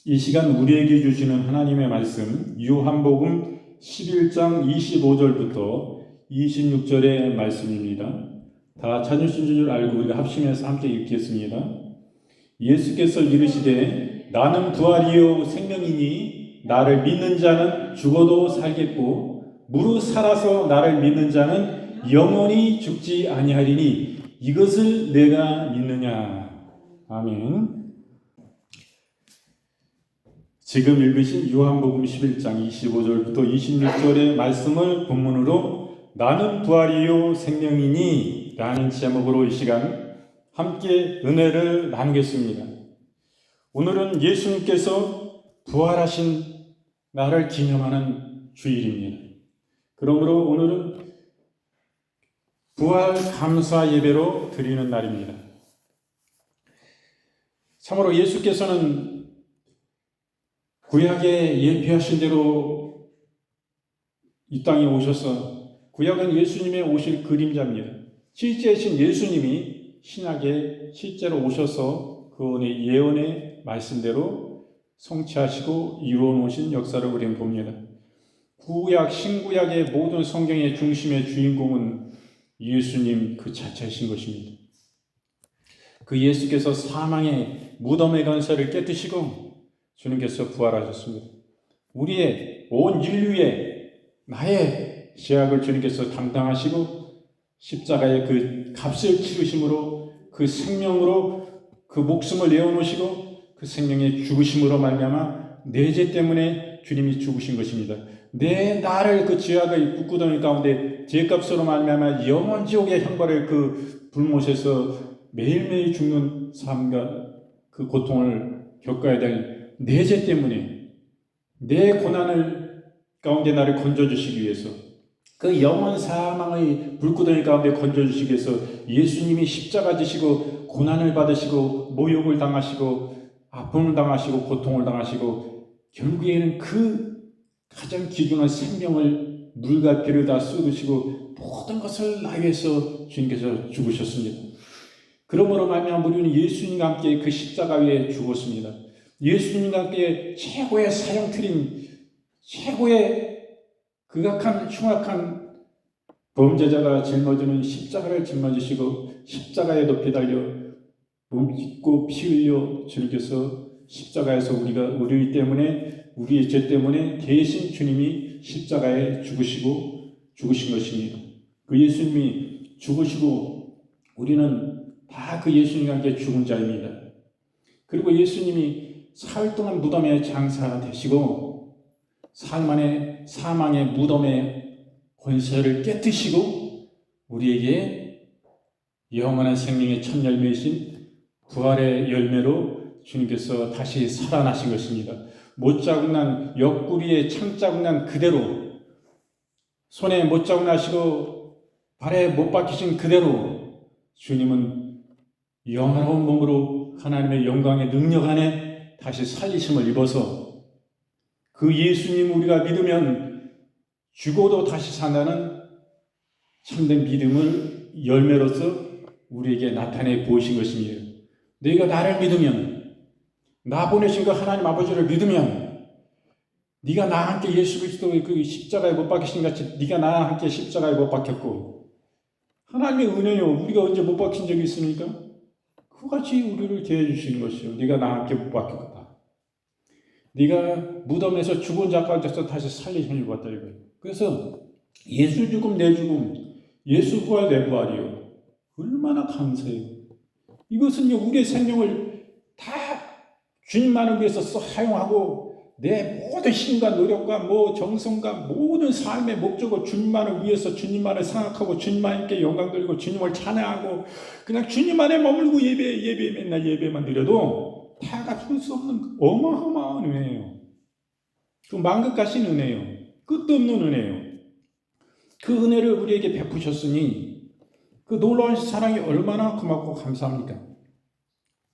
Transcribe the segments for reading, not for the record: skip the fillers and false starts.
이 시간 우리에게 주시는 하나님의 말씀 요한복음 11장 25절부터 26절의 말씀입니다. 다 찾으신 줄 알고 우리가 합심해서 함께 읽겠습니다. 예수께서 이르시되 나는 부활이요 생명이니 나를 믿는 자는 죽어도 살겠고 무릇 살아서 나를 믿는 자는 영원히 죽지 아니하리니 이것을 내가 믿느냐. 아멘. 지금 읽으신 요한복음 11장 25절부터 26절의 말씀을 본문으로 나는 부활이요 생명이니 라는 제목으로 이 시간 함께 은혜를 나누겠습니다. 오늘은 예수님께서 부활하신 날을 기념하는 주일입니다. 그러므로 오늘은 부활 감사 예배로 드리는 날입니다. 참으로 예수께서는 구약에 예표하신 대로 이 땅에 오셔서 구약은 예수님의 오실 그림자입니다. 실제이신 예수님이 신약에 실제로 오셔서 그분의 예언의 말씀대로 성취하시고 이루어 놓으신 역사를 우리는 봅니다. 구약, 신구약의 모든 성경의 중심의 주인공은 예수님 그 자체이신 것입니다. 그 예수께서 사망의 무덤의 권세를 깨뜨시고 주님께서 부활하셨습니다. 우리의 온 인류의 나의 죄악을 주님께서 담당하시고 십자가의 그 값을 치르심으로 그 생명으로 그 목숨을 내어놓으시고 그 생명의 죽으심으로 말미암아 내 죄 때문에 주님이 죽으신 것입니다. 내 나를 그 죄악의 북구덩이 가운데 죄값으로 말미암아 영원 지옥의 형벌을 그 불못에서 매일매일 죽는 삶과 그 고통을 겪어야 될 내 죄 때문에 내 고난을 가운데 나를 건져주시기 위해서 그 영원 사망의 불구덩이 가운데 건져주시기 위해서 예수님이 십자가 지시고 고난을 받으시고 모욕을 당하시고 아픔을 당하시고 고통을 당하시고 결국에는 그 가장 귀중한 생명을 물과 피를 다 쏟으시고 모든 것을 나 위해서 주님께서 죽으셨습니다. 그러므로 말미암아 우리는 예수님과 함께 그 십자가 위에 죽었습니다. 예수님과 함께 최고의 사형틀인 최고의 극악한 흉악한 범죄자가 짊어지는 십자가를 짊어지시고 십자가에 높이 달려 몸 찢고 피 흘려 주님께서 십자가에서 우리 때문에 우리의 죄 때문에 대신 주님이 십자가에 죽으신 것입니다. 그 예수님이 죽으시고 우리는 다 그 예수님과 함께 죽은 자입니다. 그리고 예수님이 사흘 동안 무덤에 장사되시고 사흘 만에 사망의 무덤의 권세를 깨뜨시고 우리에게 영원한 생명의 첫 열매이신 부활의 열매로 주님께서 다시 살아나신 것입니다. 못자국 난 옆구리에 창자국 난 그대로 손에 못자국 나시고 발에 못 박히신 그대로 주님은 영화로운 몸으로 하나님의 영광의 능력 안에 다시 살리심을 입어서 그 예수님 우리가 믿으면 죽어도 다시 산다는 참된 믿음을 열매로서 우리에게 나타내 보이신 것입니다. 너희가 나를 믿으면 나 보내신 그 하나님 아버지를 믿으면 네가 나와 함께 예수 그리스도의 그 십자가에 못 박히신 같이 네가 나와 함께 십자가에 못 박혔고 하나님의 은혜요. 우리가 언제 못 박힌 적이 있습니까? 그같이 우리를 대해 주시는 것이요. 네가 나와 함께 못 박혔다. 네가 무덤에서 죽은 자 가운데서 다시 살리심을 입었다 이거예요. 그래서 예수 죽음 내 죽음, 예수 부활 내 부활이요. 얼마나 감사해요. 이것은요 우리의 생명을 다 주님만을 위해서 사용하고 내 모든 힘과 노력과 정성과 모든 삶의 목적을 주님만을 위해서 주님만을 생각하고 주님만께 영광 돌리고 주님을 찬양하고 그냥 주님 안에 머물고 예배 맨날 예배만 드려도 다 갖출 수 없는 어마어마한 은혜예요. 그 만극가신 은혜예요. 끝도 없는 은혜예요. 그 은혜를 우리에게 베푸셨으니 그 놀라운 사랑이 얼마나 고맙고 감사합니까?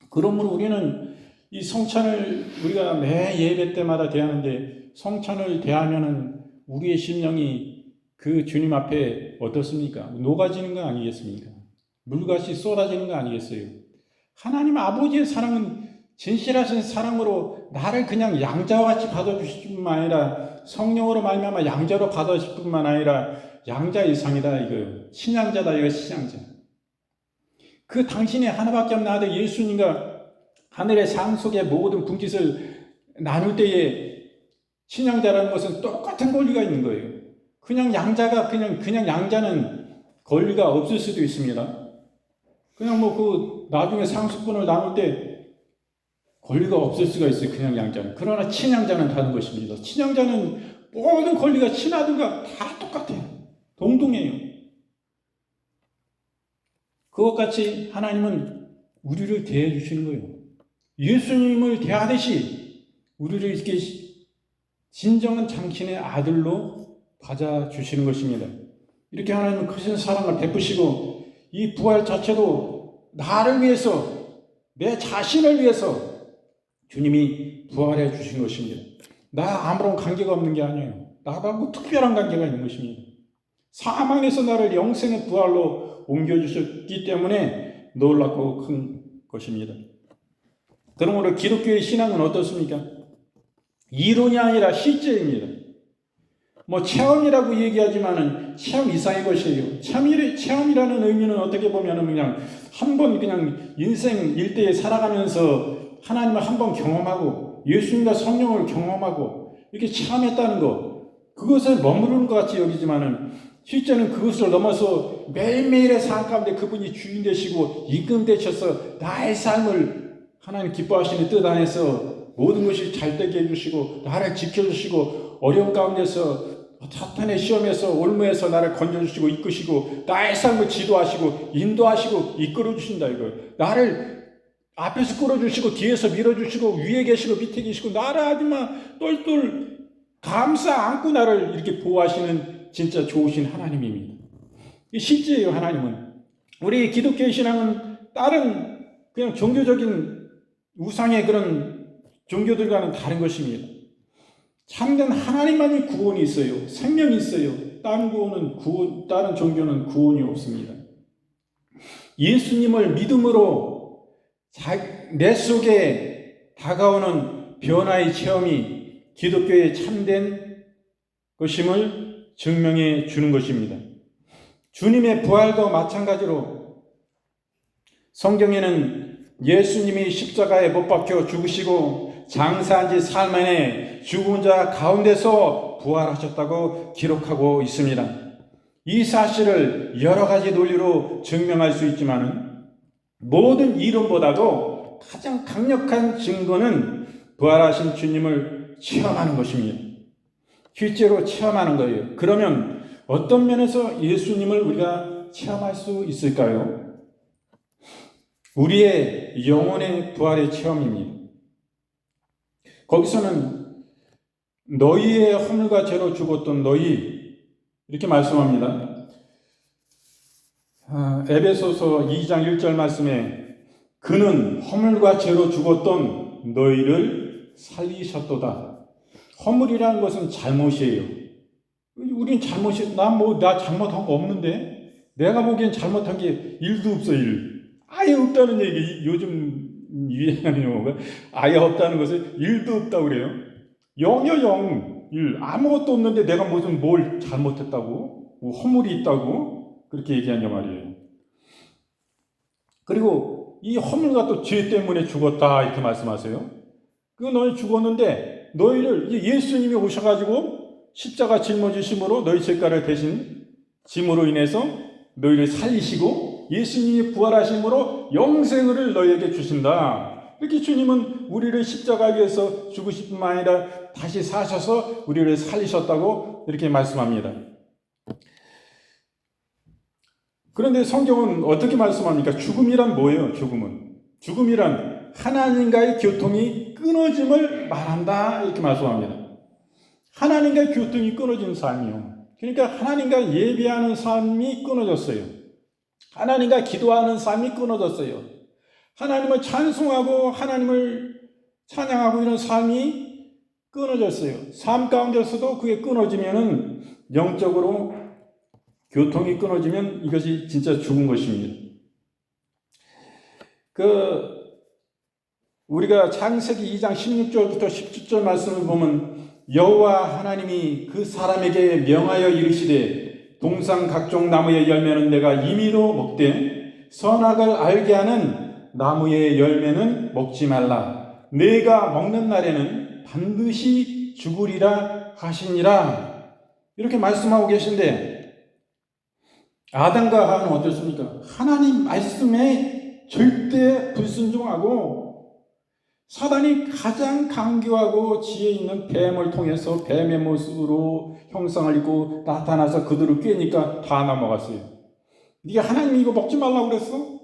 그러므로 우리는 이 성찬을 우리가 매 예배 때마다 대하는데 성찬을 대하면은 우리의 심령이 그 주님 앞에 어떻습니까? 녹아지는 거 아니겠습니까? 물같이 쏟아지는 거 아니겠어요? 하나님 아버지의 사랑은 진실하신 사랑으로 나를 그냥 양자와 같이 받아주실 뿐만 아니라 성령으로 말미암아 양자로 받아주실 뿐만 아니라 양자 이상이다 이거예요. 신양자다 이거 신양자. 그 당신의 하나밖에 없는 아들 예수님과 하늘의 상속의 모든 분깃을 나눌 때에 신양자라는 것은 똑같은 권리가 있는 거예요. 그냥 양자가 그냥 양자는 권리가 없을 수도 있습니다. 그냥 나중에 상속분을 나눌 때 권리가 없을 수가 있어요. 그냥 양자는. 그러나 친양자는 다른 것입니다. 친양자는 모든 권리가 친아들과 다 똑같아요. 동등해요. 그것같이 하나님은 우리를 대해 주시는 거예요. 예수님을 대하듯이 우리를 이렇게 진정한 당신의 아들로 받아주시는 것입니다. 이렇게 하나님은 크신 사랑을 베푸시고 이 부활 자체도 나를 위해서, 내 자신을 위해서 주님이 부활해 주신 것입니다. 나 아무런 관계가 없는 게 아니에요. 나하고 특별한 관계가 있는 것입니다. 사망에서 나를 영생의 부활로 옮겨주셨기 때문에 놀랍고 큰 것입니다. 그러므로 기독교의 신앙은 어떻습니까? 이론이 아니라 실제입니다. 체험이라고 얘기하지만은 체험 이상의 것이에요. 체험이라는 의미는 어떻게 보면은 그냥 한번 그냥 인생 일대에 살아가면서 하나님을 한번 경험하고 예수님과 성령을 경험하고 이렇게 체험했다는 것, 그것을 머무르는 것 같이 여기지만은 실제는 그것을 넘어서 매일매일의 삶 가운데 그분이 주인 되시고 임금 되셔서 나의 삶을 하나님 기뻐하시는 뜻 안에서 모든 것이 잘 되게 해주시고 나를 지켜주시고 어려운 가운데서 사탄의 시험에서 올무에서 나를 건져주시고 이끄시고 나의 삶을 지도하시고 인도하시고 이끌어주신다 이거예요. 나를 앞에서 끌어주시고 뒤에서 밀어주시고 위에 계시고 밑에 계시고 나를 아주마 똘똘 감싸 안고 나를 이렇게 보호하시는 진짜 좋으신 하나님입니다. 이 실제예요. 하나님은. 우리 기독교의 신앙은 다른 그냥 종교적인 우상의 그런 종교들과는 다른 것입니다. 참된 하나님만이 구원이 있어요. 생명이 있어요. 다른 종교는 구원이 없습니다. 예수님을 믿음으로 내 속에 다가오는 변화의 체험이 기독교의 참된 것임을 증명해 주는 것입니다. 주님의 부활도 마찬가지로 성경에는 예수님이 십자가에 못 박혀 죽으시고 장사한 지 사흘 만에 죽은 자 가운데서 부활하셨다고 기록하고 있습니다. 이 사실을 여러 가지 논리로 증명할 수 있지만은 모든 이론보다도 가장 강력한 증거는 부활하신 주님을 체험하는 것입니다. 실제로 체험하는 거예요. 그러면 어떤 면에서 예수님을 우리가 체험할 수 있을까요? 우리의 영혼의 부활의 체험입니다. 거기서는 너희의 허물과 죄로 죽었던 너희 이렇게 말씀합니다. 에베소서 2장 1절 말씀에 그는 허물과 죄로 죽었던 너희를 살리셨도다. 허물이라는 것은 잘못이에요. 우린 나 잘못한 거 없는데? 내가 보기엔 잘못한 게 1도 없어, 1. 아예 없다는 얘기, 요즘 유행하는 용어가 아예 없다는 것을 1도 없다고 그래요. 0이요, 0. 1. 아무것도 없는데 내가 뭘 잘못했다고? 허물이 있다고? 그렇게 얘기한단 말이에요. 그리고 이 허물과 또 죄 때문에 죽었다 이렇게 말씀하세요. 너희 죽었는데 너희를 예수님이 오셔가지고 십자가 짊어지심으로 너희 죄가를 대신 짐으로 인해서 너희를 살리시고 예수님이 부활하심으로 영생을 너희에게 주신다. 이렇게 주님은 우리를 십자가 위에서 죽으실 뿐만 아니라 다시 사셔서 우리를 살리셨다고 이렇게 말씀합니다. 그런데 성경은 어떻게 말씀합니까? 죽음이란 뭐예요? 죽음이란 하나님과의 교통이 끊어짐을 말한다 이렇게 말씀합니다. 하나님과의 교통이 끊어진 삶이요. 그러니까 하나님과 예배하는 삶이 끊어졌어요. 하나님과 기도하는 삶이 끊어졌어요. 하나님을 찬송하고 하나님을 찬양하고 이런 삶이 끊어졌어요. 삶 가운데서도 그게 끊어지면은 영적으로 교통이 끊어지면 이것이 진짜 죽은 것입니다. 우리가 창세기 2장 16절부터 17절 말씀을 보면 여호와 하나님이 그 사람에게 명하여 이르시되 동산 각종 나무의 열매는 내가 임의로 먹되 선악을 알게 하는 나무의 열매는 먹지 말라. 내가 먹는 날에는 반드시 죽으리라 하시니라. 이렇게 말씀하고 계신데 아담과 하와는 어떻습니까? 하나님 말씀에 절대 불순종하고 사단이 가장 강교하고 지혜 있는 뱀을 통해서 뱀의 모습으로 형상을 입고 나타나서 그들을 꿰니까 다 넘어갔어요. 네가 하나님 이거 먹지 말라고 그랬어?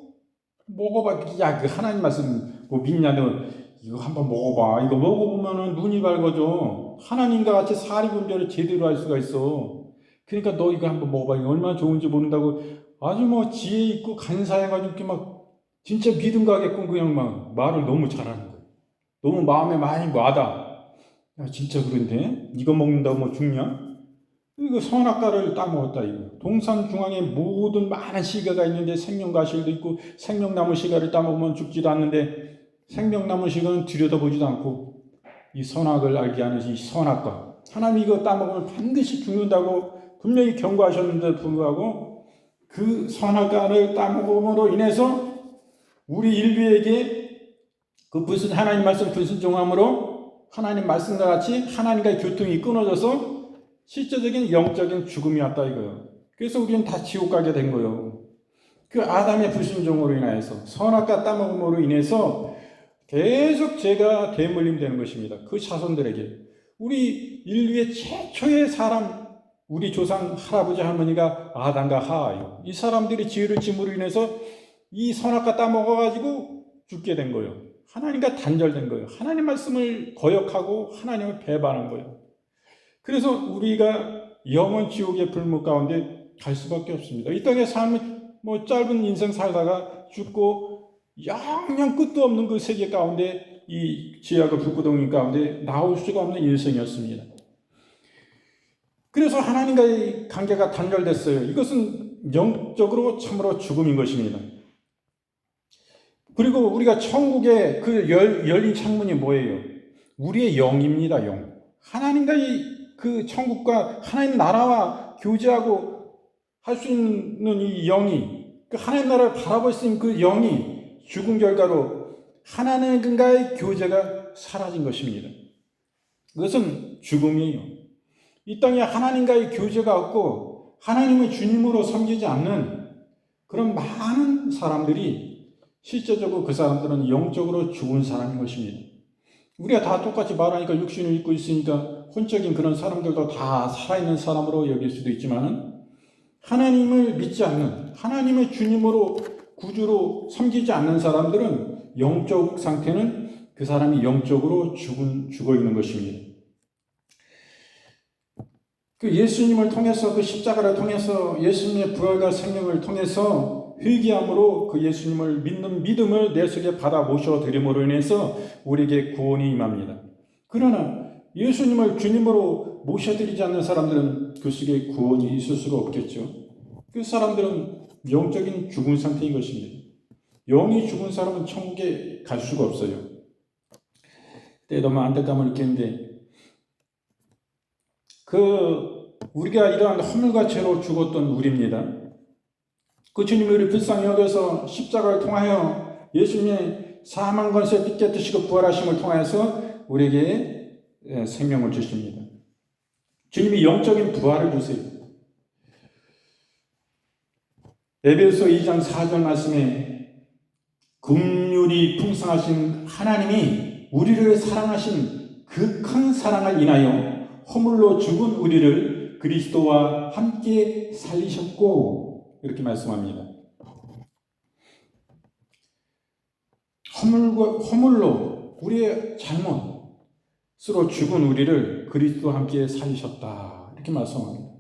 먹어봐. 야, 그 하나님 말씀 뭐 믿냐? 너 이거 한번 먹어봐. 이거 먹어보면 눈이 밝아져. 하나님과 같이 사리분별을 제대로 할 수가 있어. 그러니까 너 이거 한번 먹어봐. 이거 얼마나 좋은지 모른다고 아주 뭐 지혜 있고 간사해가지고 이렇게 막 진짜 믿음 가게끔 그냥 막 말을 너무 잘하는 거야. 너무 마음에 많이 와닿아. 야, 진짜 그런데? 이거 먹는다고 뭐 죽냐? 이거 선악과를 따먹었다, 이거. 동산 중앙에 모든 많은 시가가 있는데 생명과실도 있고 생명나무 시가를 따먹으면 죽지도 않는데 생명나무 시가는 들여다보지도 않고 이 선악을 알게 하는 이 선악과. 하나님 이거 따먹으면 반드시 죽는다고 분명히 경고하셨는데도 불구하고 그 선악과를 따먹음으로 인해서 우리 인류에게 그 무슨 하나님 말씀 불순종함으로 하나님 말씀과 같이 하나님과의 교통이 끊어져서 실제적인 영적인 죽음이 왔다 이거예요. 그래서 우리는 다 지옥 가게 된 거예요. 그 아담의 불순종으로 인해서 선악과 따먹음으로 인해서 계속 죄가 대물림 되는 것입니다. 그 자손들에게. 우리 인류의 최초의 사람, 우리 조상 할아버지 할머니가 아담과 하와예요. 이 사람들이 죄를 짐으로 인해서 이 선악과 따먹어가지고 죽게 된 거예요. 하나님과 단절된 거예요. 하나님 말씀을 거역하고 하나님을 배반한 거예요. 그래서 우리가 영원 지옥의 불못 가운데 갈 수밖에 없습니다. 이 땅의 삶은 뭐 짧은 인생 살다가 죽고 영영 끝도 없는 그 세계 가운데 이 지하고 불구덩이 가운데 나올 수가 없는 인생이었습니다. 그래서 하나님과의 관계가 단절됐어요. 이것은 영적으로 참으로 죽음인 것입니다. 그리고 우리가 천국의 그 열린 창문이 뭐예요? 우리의 영입니다, 영. 하나님과의 그 천국과 하나님 나라와 교제하고 할 수 있는 이 영이, 그 하나님 나라를 바라볼 수 있는 그 영이 죽은 결과로 하나님과의 교제가 사라진 것입니다. 그것은 죽음이에요. 이 땅에 하나님과의 교제가 없고 하나님을 주님으로 섬기지 않는 그런 많은 사람들이 실제적으로 그 사람들은 영적으로 죽은 사람인 것입니다. 우리가 다 똑같이 말하니까 육신을 입고 있으니까 혼적인 그런 사람들도 다 살아있는 사람으로 여길 수도 있지만 하나님을 믿지 않는, 하나님을 주님으로 구주로 섬기지 않는 사람들은 영적 상태는 그 사람이 영적으로 죽어 있는 것입니다. 그 예수님을 통해서 그 십자가를 통해서 예수님의 부활과 생명을 통해서 회개함으로 그 예수님을 믿는 믿음을 내 속에 받아 모셔드림으로 인해서 우리에게 구원이 임합니다. 그러나 예수님을 주님으로 모셔드리지 않는 사람들은 그 속에 구원이 있을 수가 없겠죠. 그 사람들은 영적인 죽은 상태인 것입니다. 영이 죽은 사람은 천국에 갈 수가 없어요. 그때 너무 안타까움을 느끼는데 우리가 이러한 허물과 죄로 죽었던 우리입니다. 그 주님이 우리 불쌍히 여겨서 십자가를 통하여 예수님의 사망 권세 빗겨드시고 부활하심을 통해서 우리에게 생명을 주십니다. 주님이 영적인 부활을 주세요. 에베소 2장 4절 말씀에 긍휼이 풍성하신 하나님이 우리를 사랑하신 그 큰 사랑을 인하여 허물로 죽은 우리를 그리스도와 함께 살리셨고 이렇게 말씀합니다. 허물로 우리의 잘못으로 죽은 우리를 그리스도와 함께 살리셨다 이렇게 말씀합니다.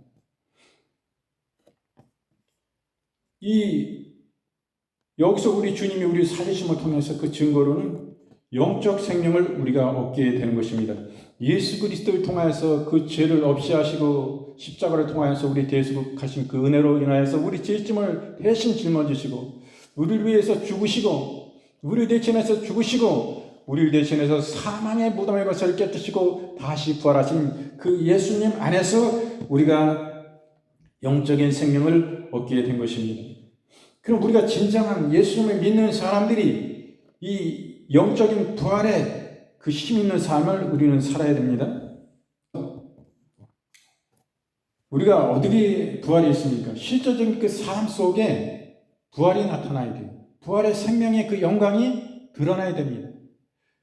여기서 우리 주님이 우리 살리심을 통해서 그 증거로는 영적 생명을 우리가 얻게 되는 것입니다. 예수 그리스도를 통하여서 그 죄를 없이 하시고 십자가를 통하여서 우리 대속하신 그 은혜로 인하여서 우리 죄짐을 대신 짊어지시고 우리를 위해서 죽으시고 우리 대신해서 죽으시고 우리를 대신해서 사망의 무덤의 것을 깨뜨리시고 다시 부활하신 그 예수님 안에서 우리가 영적인 생명을 얻게 된 것입니다. 그럼 우리가 진정한 예수님을 믿는 사람들이 이 영적인 부활의 그 힘 있는 삶을 우리는 살아야 됩니다. 우리가 어떻게 부활이 있습니까? 실제적인 그 삶 속에 부활이 나타나야 돼요. 부활의 생명의 그 영광이 드러나야 됩니다.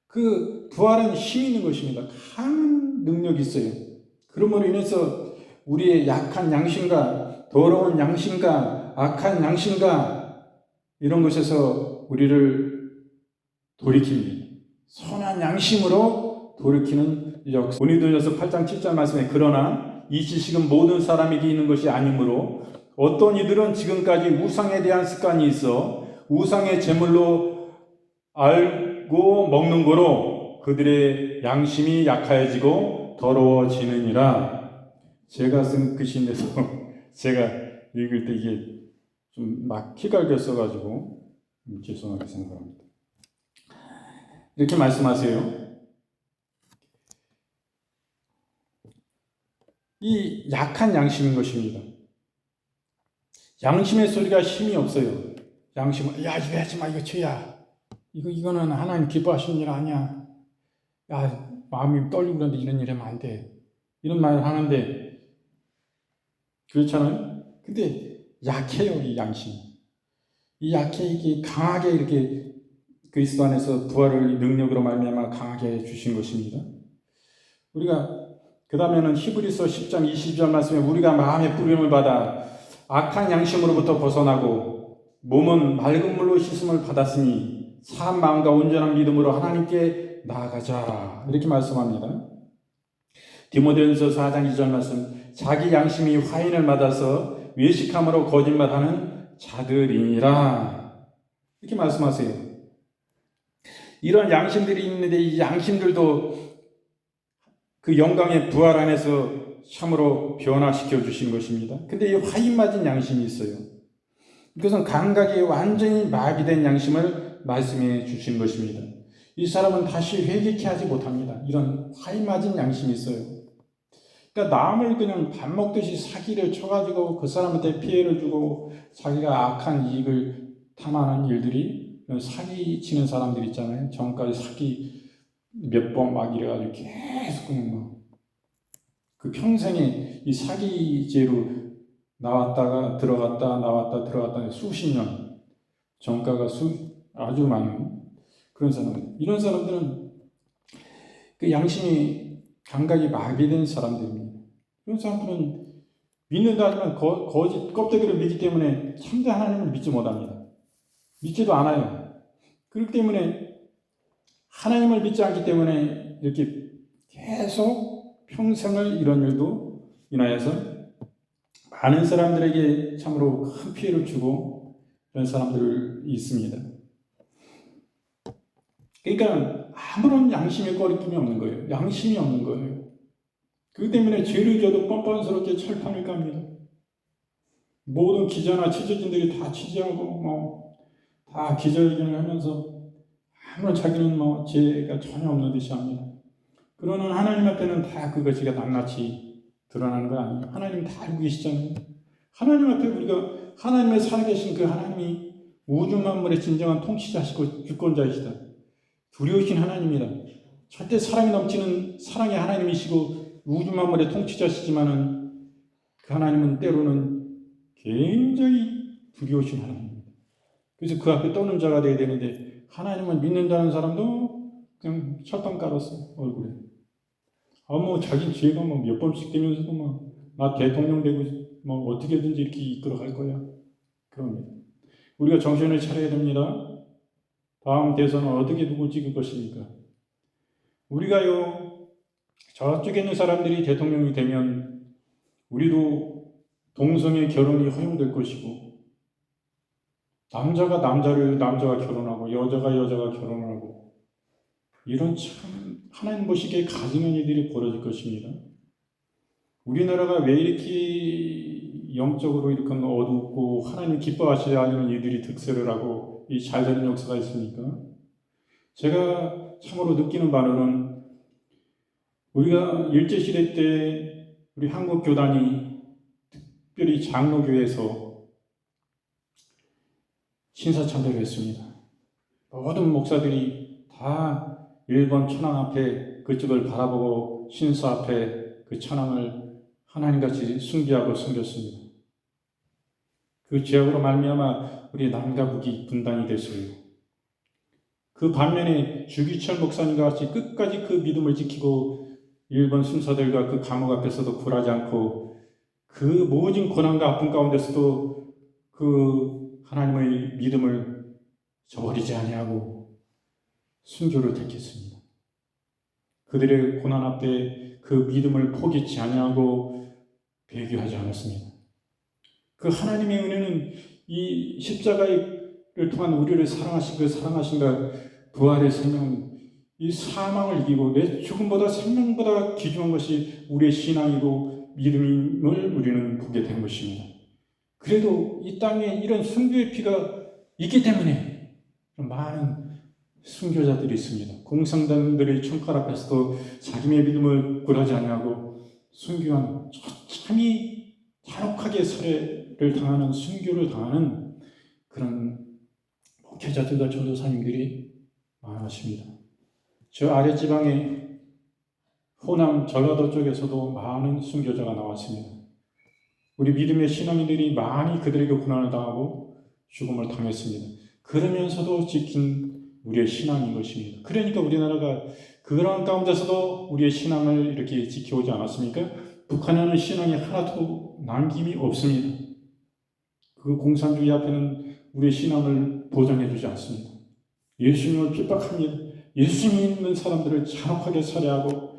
그 부활은 힘 있는 것입니다. 강한 능력이 있어요. 그러므로 인해서 우리의 약한 양심과 더러운 양심과 악한 양심과 이런 것에서 우리를 돌이킵니다. 선한 양심으로 돌이키는 역사. 고린도전서 8장 7절 말씀에 그러나 이 지식은 모든 사람에게 있는 것이 아니므로 어떤 이들은 지금까지 우상에 대한 습관이 있어 우상의 제물로 알고 먹는 거로 그들의 양심이 약해지고 더러워지느니라. 제가 쓴 글씨인데도 제가 읽을 때 이게 좀 막 피갈겨 써가지고 죄송하게 생각합니다. 이렇게 말씀하세요. 이 약한 양심인 것입니다. 양심의 소리가 힘이 없어요. 양심은 야 이거 하지 마, 이거 죄야. 이거는 하나님 기뻐하시는 일 아니야. 야 마음이 떨리고 그러는데 이런 일 하면 안 돼. 이런 말을 하는데 그렇잖아요. 근데 약해요, 이 양심. 이 약해, 이게 강하게 이렇게 그리스도 안에서 부활을 능력으로 말미암아 강하게 주신 것입니다. 우리가 그 다음에는 히브리서 10장 22절 말씀에 우리가 마음의 부름을 받아 악한 양심으로부터 벗어나고 몸은 맑은 물로 씻음을 받았으니 산 마음과 온전한 믿음으로 하나님께 나아가자. 이렇게 말씀합니다. 디모데전서 4장 2절 말씀 자기 양심이 화인을 받아서 외식함으로 거짓말하는 자들이니라. 이렇게 말씀하세요. 이런 양심들이 있는데 이 양심들도 그 영광의 부활 안에서 참으로 변화시켜 주신 것입니다. 근데 이 화인 맞은 양심이 있어요. 이것은 감각이 완전히 마비된 양심을 말씀해 주신 것입니다. 이 사람은 다시 회개케 하지 못합니다. 이런 화인 맞은 양심이 있어요. 그러니까 남을 그냥 밥 먹듯이 사기를 쳐가지고 그 사람한테 피해를 주고 자기가 악한 이익을 탐하는 일들이 사기 치는 사람들 있잖아요. 전까지 사기 몇 번 막 이래가지고 계속 그냥 막 그 평생에 이 사기죄로 나왔다가 들어갔다 나왔다 들어갔다 수십 년 전가가 아주 많은 그런 사람. 이런 사람들은 그 양심이 감각이 마비된 사람들입니다. 이런 사람들은 믿는다 하지만 거짓 껍데기를 믿기 때문에 참된 하나님을 믿지 못합니다. 믿지도 않아요. 그렇기 때문에 하나님을 믿지 않기 때문에 이렇게 계속 평생을 이런 일도 인하여서 많은 사람들에게 참으로 큰 피해를 주고 이런 사람들이 있습니다. 그러니까 아무런 양심의 꺼리낌이 없는 거예요. 양심이 없는 거예요. 그렇기 때문에 죄를 져도 뻔뻔스럽게 철판을 깝니다. 모든 기자나 취재진들이 다 취재하고 다 기자회견을 하면서 아무런 자기는 죄가 전혀 없는 듯이 합니다. 그러는 하나님 앞에는 다 그것이 낱낱이 드러나는 거 아니에요. 하나님 다 알고 계시잖아요. 하나님 앞에 우리가 하나님의 살아계신 그 하나님이 우주 만물의 진정한 통치자시고 주권자이시다. 두려우신 하나님이다. 절대 사랑이 넘치는 사랑의 하나님이시고 우주 만물의 통치자시지만은 그 하나님은 때로는 굉장히 두려우신 하나님입니다. 그래서 그 앞에 떠는 자가 되어야 되는데 하나님을 믿는다는 사람도 그냥 철판 깔았어 얼굴에. 자기 죄가 몇 번씩 되면서도 나 대통령 되고 어떻게든지 이렇게 이끌어갈 거야. 그럽니다. 우리가 정신을 차려야 됩니다. 다음 대선은 어떻게 누구 찍을 것입니까? 우리가요 저쪽에 있는 사람들이 대통령이 되면 우리도 동성애 결혼이 허용될 것이고 남자가 결혼하고 여자가 결혼하고 이런 참 하나님 보시기에 가증한 일들이 벌어질 것입니다. 우리나라가 왜 이렇게 영적으로 이렇게 어둡고 하나님 기뻐하셔야 하는 이들이 득세를 하고 이 잘되는 역사가 있습니까? 제가 참으로 느끼는 바로는 우리가 일제시대 때 우리 한국 교단이 특별히 장로교회에서 신사참배를 했습니다. 모든 목사들이 다 일본 천황 앞에 그쪽을 바라보고 신사 앞에 그 천황을 하나님같이 숭배하고 섬겼습니다. 그 죄악으로 말미암아 우리 남과 북이 분단이 됐어요. 그 반면에 주기철 목사님과 같이 끝까지 그 믿음을 지키고 일본 순사들과 그 감옥 앞에서도 굴하지 않고 그 모든 고난과 아픔 가운데서도 그 하나님의 믿음을 저버리지 아니하고 순교를 택했습니다. 그들의 고난 앞에 그 믿음을 포기치 아니하고 배교하지 않았습니다. 그 하나님의 은혜는 이 십자가를 통한 우리를 사랑하신 그 사랑하신가 부활의 생명은 이 사망을 이기고 내 죽음보다 생명보다 귀중한 것이 우리의 신앙이고 믿음임을 우리는 보게 된 것입니다. 그래도 이 땅에 이런 순교의 피가 있기 때문에 많은 순교자들이 있습니다. 공산당들의 총칼 앞에서도 자기의 믿음을 굴하지 않냐고 순교한 참이 잔혹하게 살해를 당하는 순교를 당하는 그런 목회자들과 전도사님들이 많으십니다. 저 아래 지방에 호남 전라도 쪽에서도 많은 순교자가 나왔습니다. 우리 믿음의 신앙인들이 많이 그들에게 고난을 당하고 죽음을 당했습니다. 그러면서도 지킨 우리의 신앙인 것입니다. 그러니까 우리나라가 그런 가운데서도 우리의 신앙을 이렇게 지켜오지 않았습니까? 북한에는 신앙이 하나도 남김이 없습니다. 그 공산주의 앞에는 우리의 신앙을 보장해 주지 않습니다. 예수님을 핍박합니다. 예수님 믿는 사람들을 잔혹하게 살해하고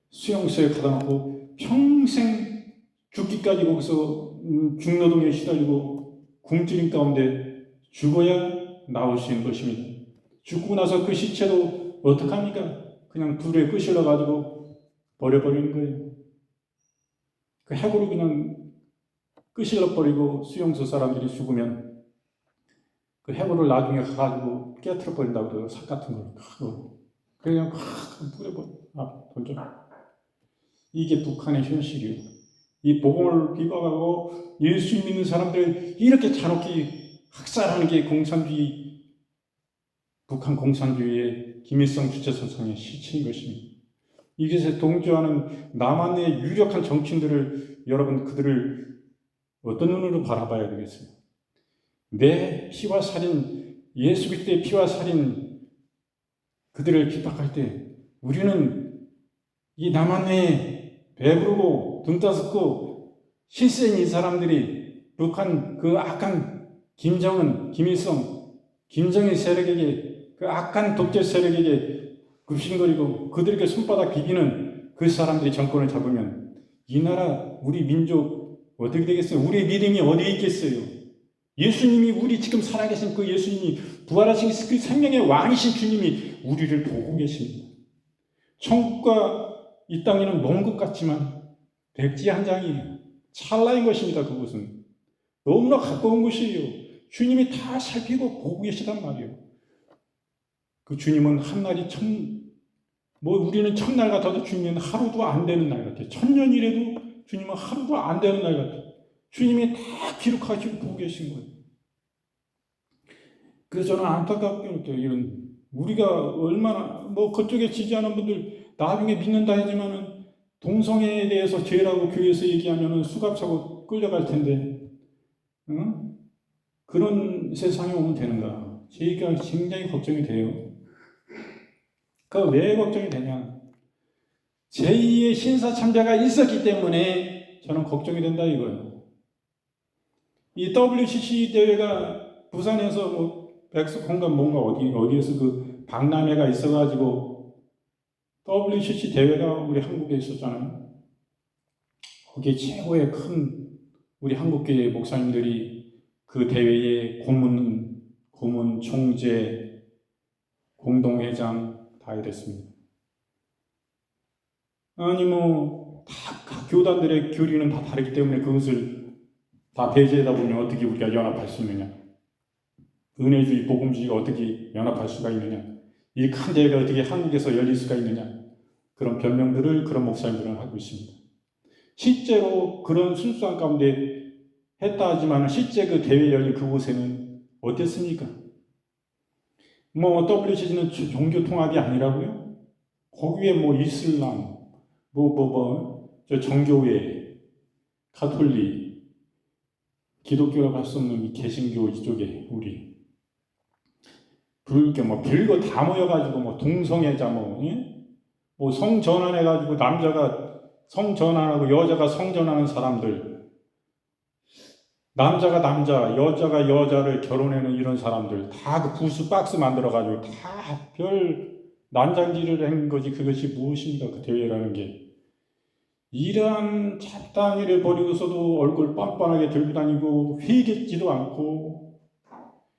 수용소에 가다 놓고 평생 죽기까지 거기서 중노동에 시달리고 굶주린 가운데 죽어야 나오시는 것입니다. 죽고 나서 그 시체도 어떡합니까? 그냥 불에 끄실러가지고 버려버리는 거예요. 그 핵으로 그냥 끄실러버리고 수용소 사람들이 죽으면 그 해물을 나중에 가가지고 깨트려버린다고 그래요. 삭 같은 걸. 그거. 그냥 확 뿌려버려. 던져. 이게 북한의 현실이에요. 이 복음을 비방하고 예수 믿는 사람들 이렇게 잔혹히 학살하는 게 공산주의, 북한 공산주의의 김일성 주체선상의 실체인 것입니다. 이것에 동조하는 남한의 유력한 정치인들을 여러분 그들을 어떤 눈으로 바라봐야 되겠어요? 내 피와 살인, 예수 그리스도의 피와 살인 그들을 핍박할 때 우리는 이 남한에 배부르고 등 따숩고 실세인 이 사람들이 북한 그 악한 김정은, 김일성, 김정일 세력에게 그 악한 독재 세력에게 굽신거리고 그들에게 손바닥 비비는 그 사람들이 정권을 잡으면 이 나라 우리 민족 어떻게 되겠어요? 우리의 믿음이 어디에 있겠어요? 예수님이 우리 지금 살아계신 그 예수님이 부활하신 그 생명의 왕이신 주님이 우리를 보고 계십니다. 천국과 이 땅에는 먼 것 같지만 백지 한 장이에요. 찰나인 것입니다. 그곳은 너무나 가까운 곳이에요. 주님이 다 살피고 보고 계시단 말이에요. 그 주님은 한 날이 우리는 천날 같아도 주님은 하루도 안 되는 날 같아요. 천년이라도 주님은 하루도 안 되는 날 같아요. 주님이 다 기록하시고 보고 계신 거예요. 그래서 저는 안타깝게 느껴요. 이런 우리가 얼마나 그쪽에 지지하는 분들 나중에 믿는다 하지만은 동성애에 대해서 죄라고 교회에서 얘기하면은 수갑차고 끌려갈 텐데, 응? 그런 세상이 오면 되는가? 제가 굉장히 걱정이 돼요. 왜 걱정이 되냐? 제2의 신사참배가 있었기 때문에 저는 걱정이 된다 이거예요. 이 WCC 대회가 부산에서 백석홍감 뭔가 어디에서 그 박람회가 있어가지고 WCC 대회가 우리 한국에 있었잖아요. 거기에 최고의 큰 우리 한국교회 목사님들이 그 대회에 고문, 총재, 공동회장 다 이랬습니다. 아니 각 교단들의 교리는 다 다르기 때문에 그것을 다 배제하다 보면 어떻게 우리가 연합할 수 있느냐? 은혜주의, 복음주의가 어떻게 연합할 수가 있느냐? 이 큰 대회가 어떻게 한국에서 열릴 수가 있느냐. 그런 변명들을 그런 목사님들은 하고 있습니다. 실제로 그런 순수한 가운데 했다 하지만 실제 그 대회 열린 그곳에는 어땠습니까? 뭐 WCG는 종교 통합이 아니라고요? 거기에 뭐 이슬람, 저 정교회, 가톨릭, 기독교라고 할 수 없는 이 개신교 이쪽에 우리 불교 뭐 별거 다 모여가지고 뭐 동성애자 뭐 성전환해가지고 남자가 성전환하고 여자가 성전하는 사람들, 남자가 남자, 여자가 여자를 결혼하는 이런 사람들 다 그 부수 박스 만들어가지고 다 별 난장질을 한 거지. 그것이 무엇입니까? 그 대회라는 게. 이러한 잡다한 을 벌이고서도 얼굴 빤빤하게 들고 다니고 회개지도 않고,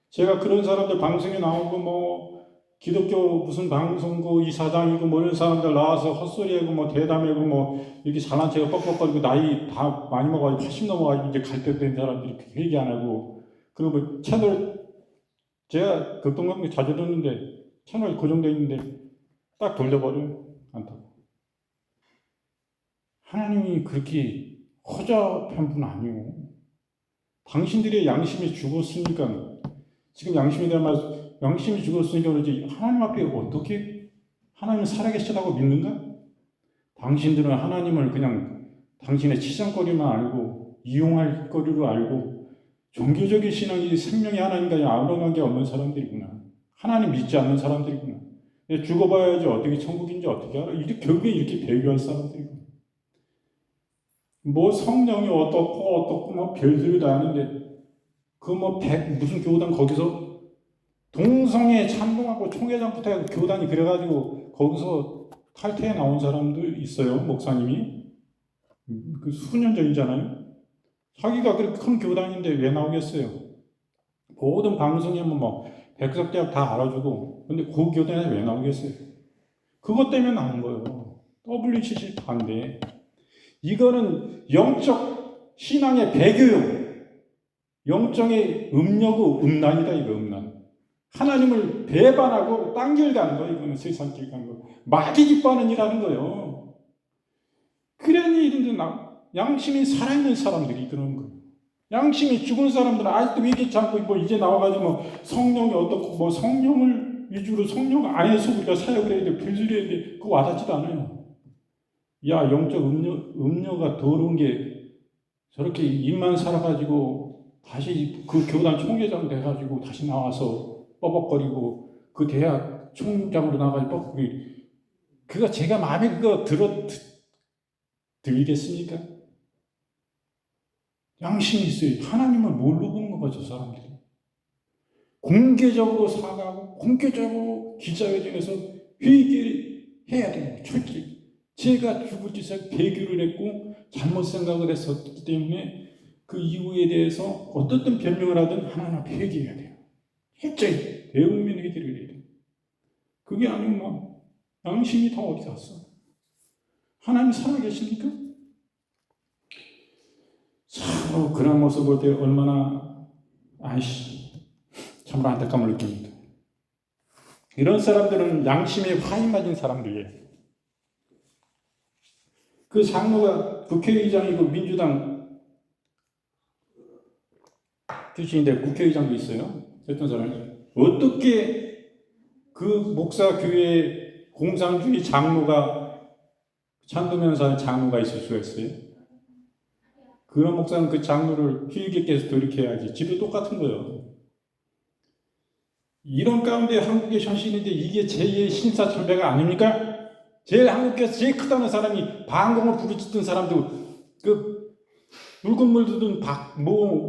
제가 그런 사람들 방송에 나오고 뭐 기독교 무슨 방송국 이사장이고 뭐 이런 사람들 나와서 헛소리하고 뭐 대담하고 뭐 이렇게 잘난 체가 뻑뻑거리고 나이 다 많이 먹어가지고 80 넘어가지고 이제 갈 때 된 사람들이 회개 안 하고, 그리고 뭐 채널 제가 극동강의 자주 듣는데 채널 고정되어 있는데 딱 돌려버려요. 안타고. 하나님이 그렇게 허접한 분 아니에요. 당신들의 양심이 죽었으니까, 지금 양심에 대한 말, 양심이 죽었으니까 그러지 하나님 앞에 어떻게 하나님은 살아계시다고 믿는가? 당신들은 하나님을 그냥 당신의 치장거리만 알고 이용할 거리로 알고 종교적인 신앙이 생명의 하나님과 아무런 관계 없는 사람들이구나. 하나님 믿지 않는 사람들이구나. 죽어봐야지 어떻게 천국인지 어떻게 알아? 결국에 이렇게 배교할 사람들이구나. 뭐 성령이 어떻고 뭐 별소리 다 하는데 그 뭐 무슨 교단 거기서 동성애 찬동하고 총회장부터 해서 교단이 그래가지고 거기서 탈퇴해 나온 사람도 있어요. 목사님이 그 수년 전이잖아요. 자기가 그렇게 큰 교단인데 왜 나오겠어요? 모든 방송에 뭐 백석대학 다 알아주고, 근데 그 교단에 왜 나오겠어요? 그것 때문에 나온 거예요. WCC 반대. 이거는 영적 신앙의 배교요. 영적의 음녀고 음란이다. 이거 음란. 하나님을 배반하고 딴 길 가는 거예요. 이거는 세상 길 가는 거. 마귀 기뻐하는 일하는 거예요. 그런 일인데 양심이 살아있는 사람들이 그런 거예요. 양심이 죽은 사람들은 아직도 회개치 않고 뭐 이제 나와가지고 뭐 성령이 어떻고 뭐 성령을 위주로 성령 안에서 우리가 사역을 해야 돼. 불수리 해야 돼. 그거 와닿지도 않아요. 야, 영적 음료가 더러운 게 저렇게 입만 살아가지고 다시 그 교단 총회장 돼가지고 다시 나와서 뻐벅거리고 그 대학 총장으로 나가지고 뻐벅거리. 그거 제가 마음에 그거 들리겠습니까? 양심이 있어요. 하나님을 뭘로 보는 거죠, 저 사람들이. 공개적으로 사과하고 공개적으로 기자회견에서 회개해야 돼요. 철저히. 제가 죽을 짓을 배교를 했고 잘못 생각을 했었기 때문에 그 이유에 대해서 어떻든 변명을 하든 하나하나 회개해야 돼요. 철저히 대국민 회개를 해야 돼요. 그게 아니면 뭐 양심이 다 어디 갔어? 하나님 살아계십니까? 참 그런 모습 볼 때 얼마나 참으로 안타까움을 느낍니다. 이런 사람들은 양심에 화인 맞은 사람들이에요. 그 장로가 국회의장이고 민주당 출신인데 국회의장도 있어요. 어떤 사람이 어떻게 그 목사 교회 공산주의 장로가 찬동면사의 장로가 있을 수가 있어요? 그런 목사는 그 장로를 피의객께서 돌이켜야지. 지도 똑같은 거예요. 이런 가운데 한국의 현실인데 이게 제2의 신사참배가 아닙니까? 제일 한국에서 제일 크다는 사람이 방공을 부르짖던 사람도 그 붉은 물 두던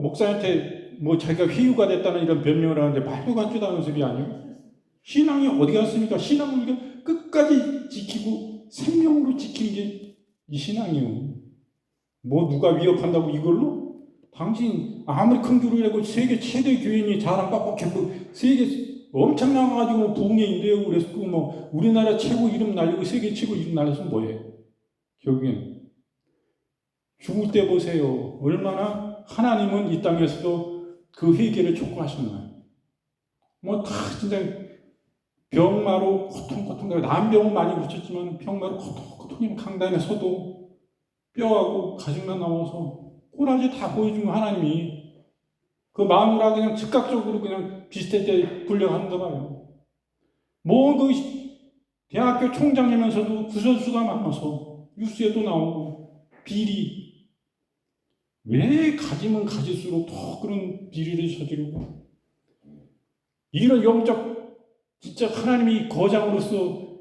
목사한테 뭐 자기가 회유가 됐다는 이런 변명을 하는데 말도 같지도 않은 소리 아니에요? 신앙이 어디 갔습니까? 신앙을 우리가 끝까지 지키고 생명으로 지키는 게 이 신앙이에요. 뭐 누가 위협한다고 이걸로? 당신 아무리 큰 교회를 하고 세계 최대 교인이 자랑 빡빡해고 세계 엄청나게 가지고 부흥회인데요. 그래서 뭐 우리나라 최고 이름 날리고 세계 최고 이름 날렸으면 뭐해? 결국엔 죽을 때 보세요. 얼마나 하나님은 이 땅에서도 그 회개를 촉구하셨나요? 뭐 다 진짜 병마로 코통코통, 난병은 많이 고쳤지만 병마로 코통코통 강단에서도 뼈하고 가죽만 나와서 꼬라지 다 보여준 하나님이 그 마누라 그냥 즉각적으로 그냥 비슷할 때 불려간다 봐요. 그 대학교 총장이면서도 구설수가 많아서 뉴스에도 나오고 비리. 왜 가지면 가질수록 더 그런 비리를 저지르고 이런 영적 진짜 하나님이 거장으로서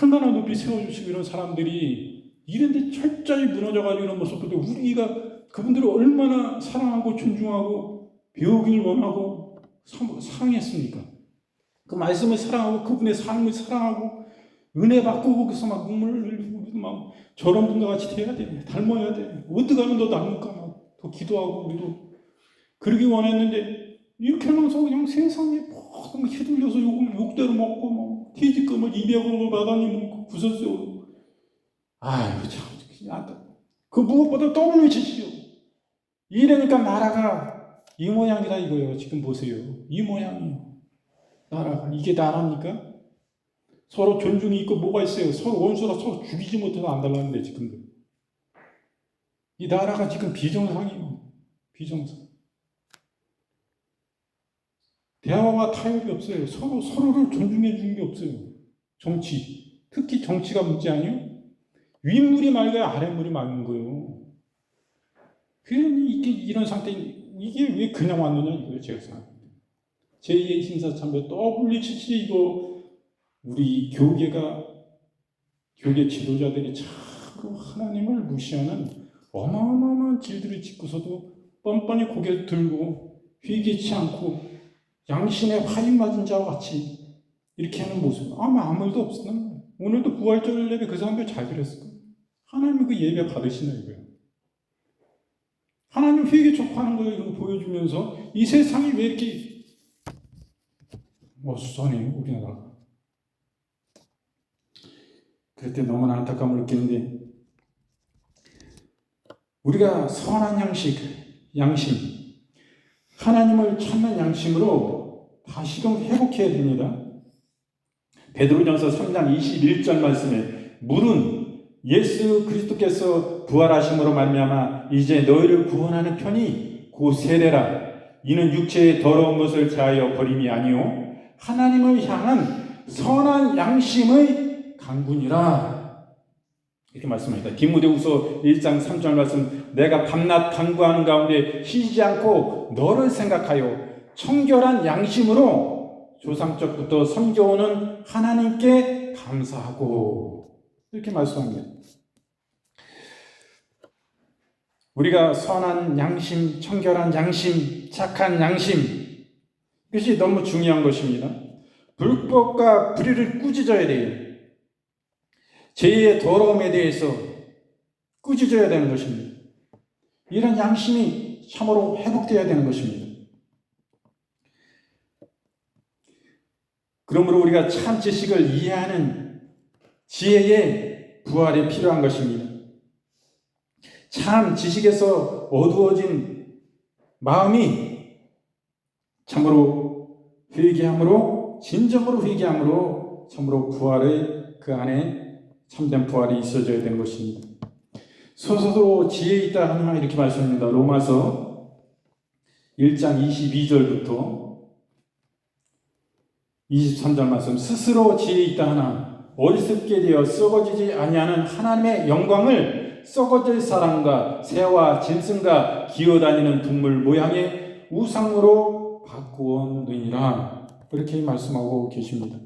얼마나 높이 세워주시고 이런 사람들이 이런데 철저히 무너져가지고 이런 모습들 우리가 그분들을 얼마나 사랑하고 존중하고 배우길 원하고 사랑했습니까? 그 말씀을 사랑하고 그분의 삶을 사랑하고 은혜 받고 거기서 막 눈물을 흘리고 우리도 막 저런 분과 같이 돼야 돼. 닮아야 돼. 어떻게 하면 더 나을까? 막 더 기도하고 우리도 그러기 원했는데 이렇게 하면서 그냥 세상에 모든 거 휘둘려서 욕대로 먹고 뭐 퇴직금을 200억을 받아니 뭐 구설수 아유 참 그 무엇보다 WCC요. 이러니까 나라가 이 모양이다 이거예요. 지금 보세요. 이 모양이요. 나라가 이게 나라입니까? 서로 존중이 있고 뭐가 있어요. 서로 원수라 서로 죽이지 못해서 안 달라는데 지금도 이 나라가 지금 비정상이에요. 비정상. 대화와 타협이 없어요. 서로를 존중해 주는 게 없어요. 정치, 특히 정치가 문제 아니에요? 윗물이 맑아야 아랫물이 맑은 거예요. 그러니 이런 상태, 이게 왜 그냥 왔느냐 이거예요. 제가 생각합니다. 제2의 신사참배 WCC 이거 우리 교계 지도자들이 참 하나님을 무시하는 어마어마한 길들을 짓고서도 뻔뻔히 고개 들고 회개치 않고 양심에 화인 맞은 자와 같이 이렇게 하는 모습 아무 일도 없었나? 오늘도 부활절 예배 그 사람들 잘 드렸을 거예요. 하나님이 그 예배 받으시나 이거예요. 하나님 회개 촉구하는 거예요. 이런 거 보여주면서 이 세상이 왜 이렇게 어수선해요 우리나라가. 그럴 때 너무나 안타까움을 느끼는데 우리가 선한 양심 하나님을 찾는 양심으로 다시금 회복해야 됩니다. 베드로전서 3장 21절 말씀에 물은 예수 그리스도께서 부활하심으로 말미암아 이제 너희를 구원하는 편이 곧 세례라. 이는 육체의 더러운 것을 제하여 버림이 아니요 하나님을 향한 선한 양심의 강군이라. 이렇게 말씀합니다. 디모데후서 1장 3절 말씀 내가 밤낮 간구하는 가운데 쉬지 않고 너를 생각하여 청결한 양심으로 조상적부터 섬겨오는 하나님께 감사하고 이렇게 말씀합니다. 우리가 선한 양심, 청결한 양심, 착한 양심 이것이 너무 중요한 것입니다. 불법과 불의를 꾸짖어야 돼요. 죄의 더러움에 대해서 꾸짖어야 되는 것입니다. 이런 양심이 참으로 회복되어야 되는 것입니다. 그러므로 우리가 참 지식을 이해하는 지혜의 부활이 필요한 것입니다. 참 지식에서 어두워진 마음이 참으로 회개함으로 진정으로 회개함으로 참으로 부활의 그 안에 참된 부활이 있어져야 되는 것입니다. 스스로 지혜 있다 하나 이렇게 말씀합니다. 로마서 1장 22절부터 23절 말씀 스스로 지혜 있다 하나 어리석게 되어 썩어지지 아니하는 하나님의 영광을 썩어질 사람과 새와 짐승과 기어다니는 동물 모양의 우상으로 바꾸었느니라 그렇게 말씀하고 계십니다.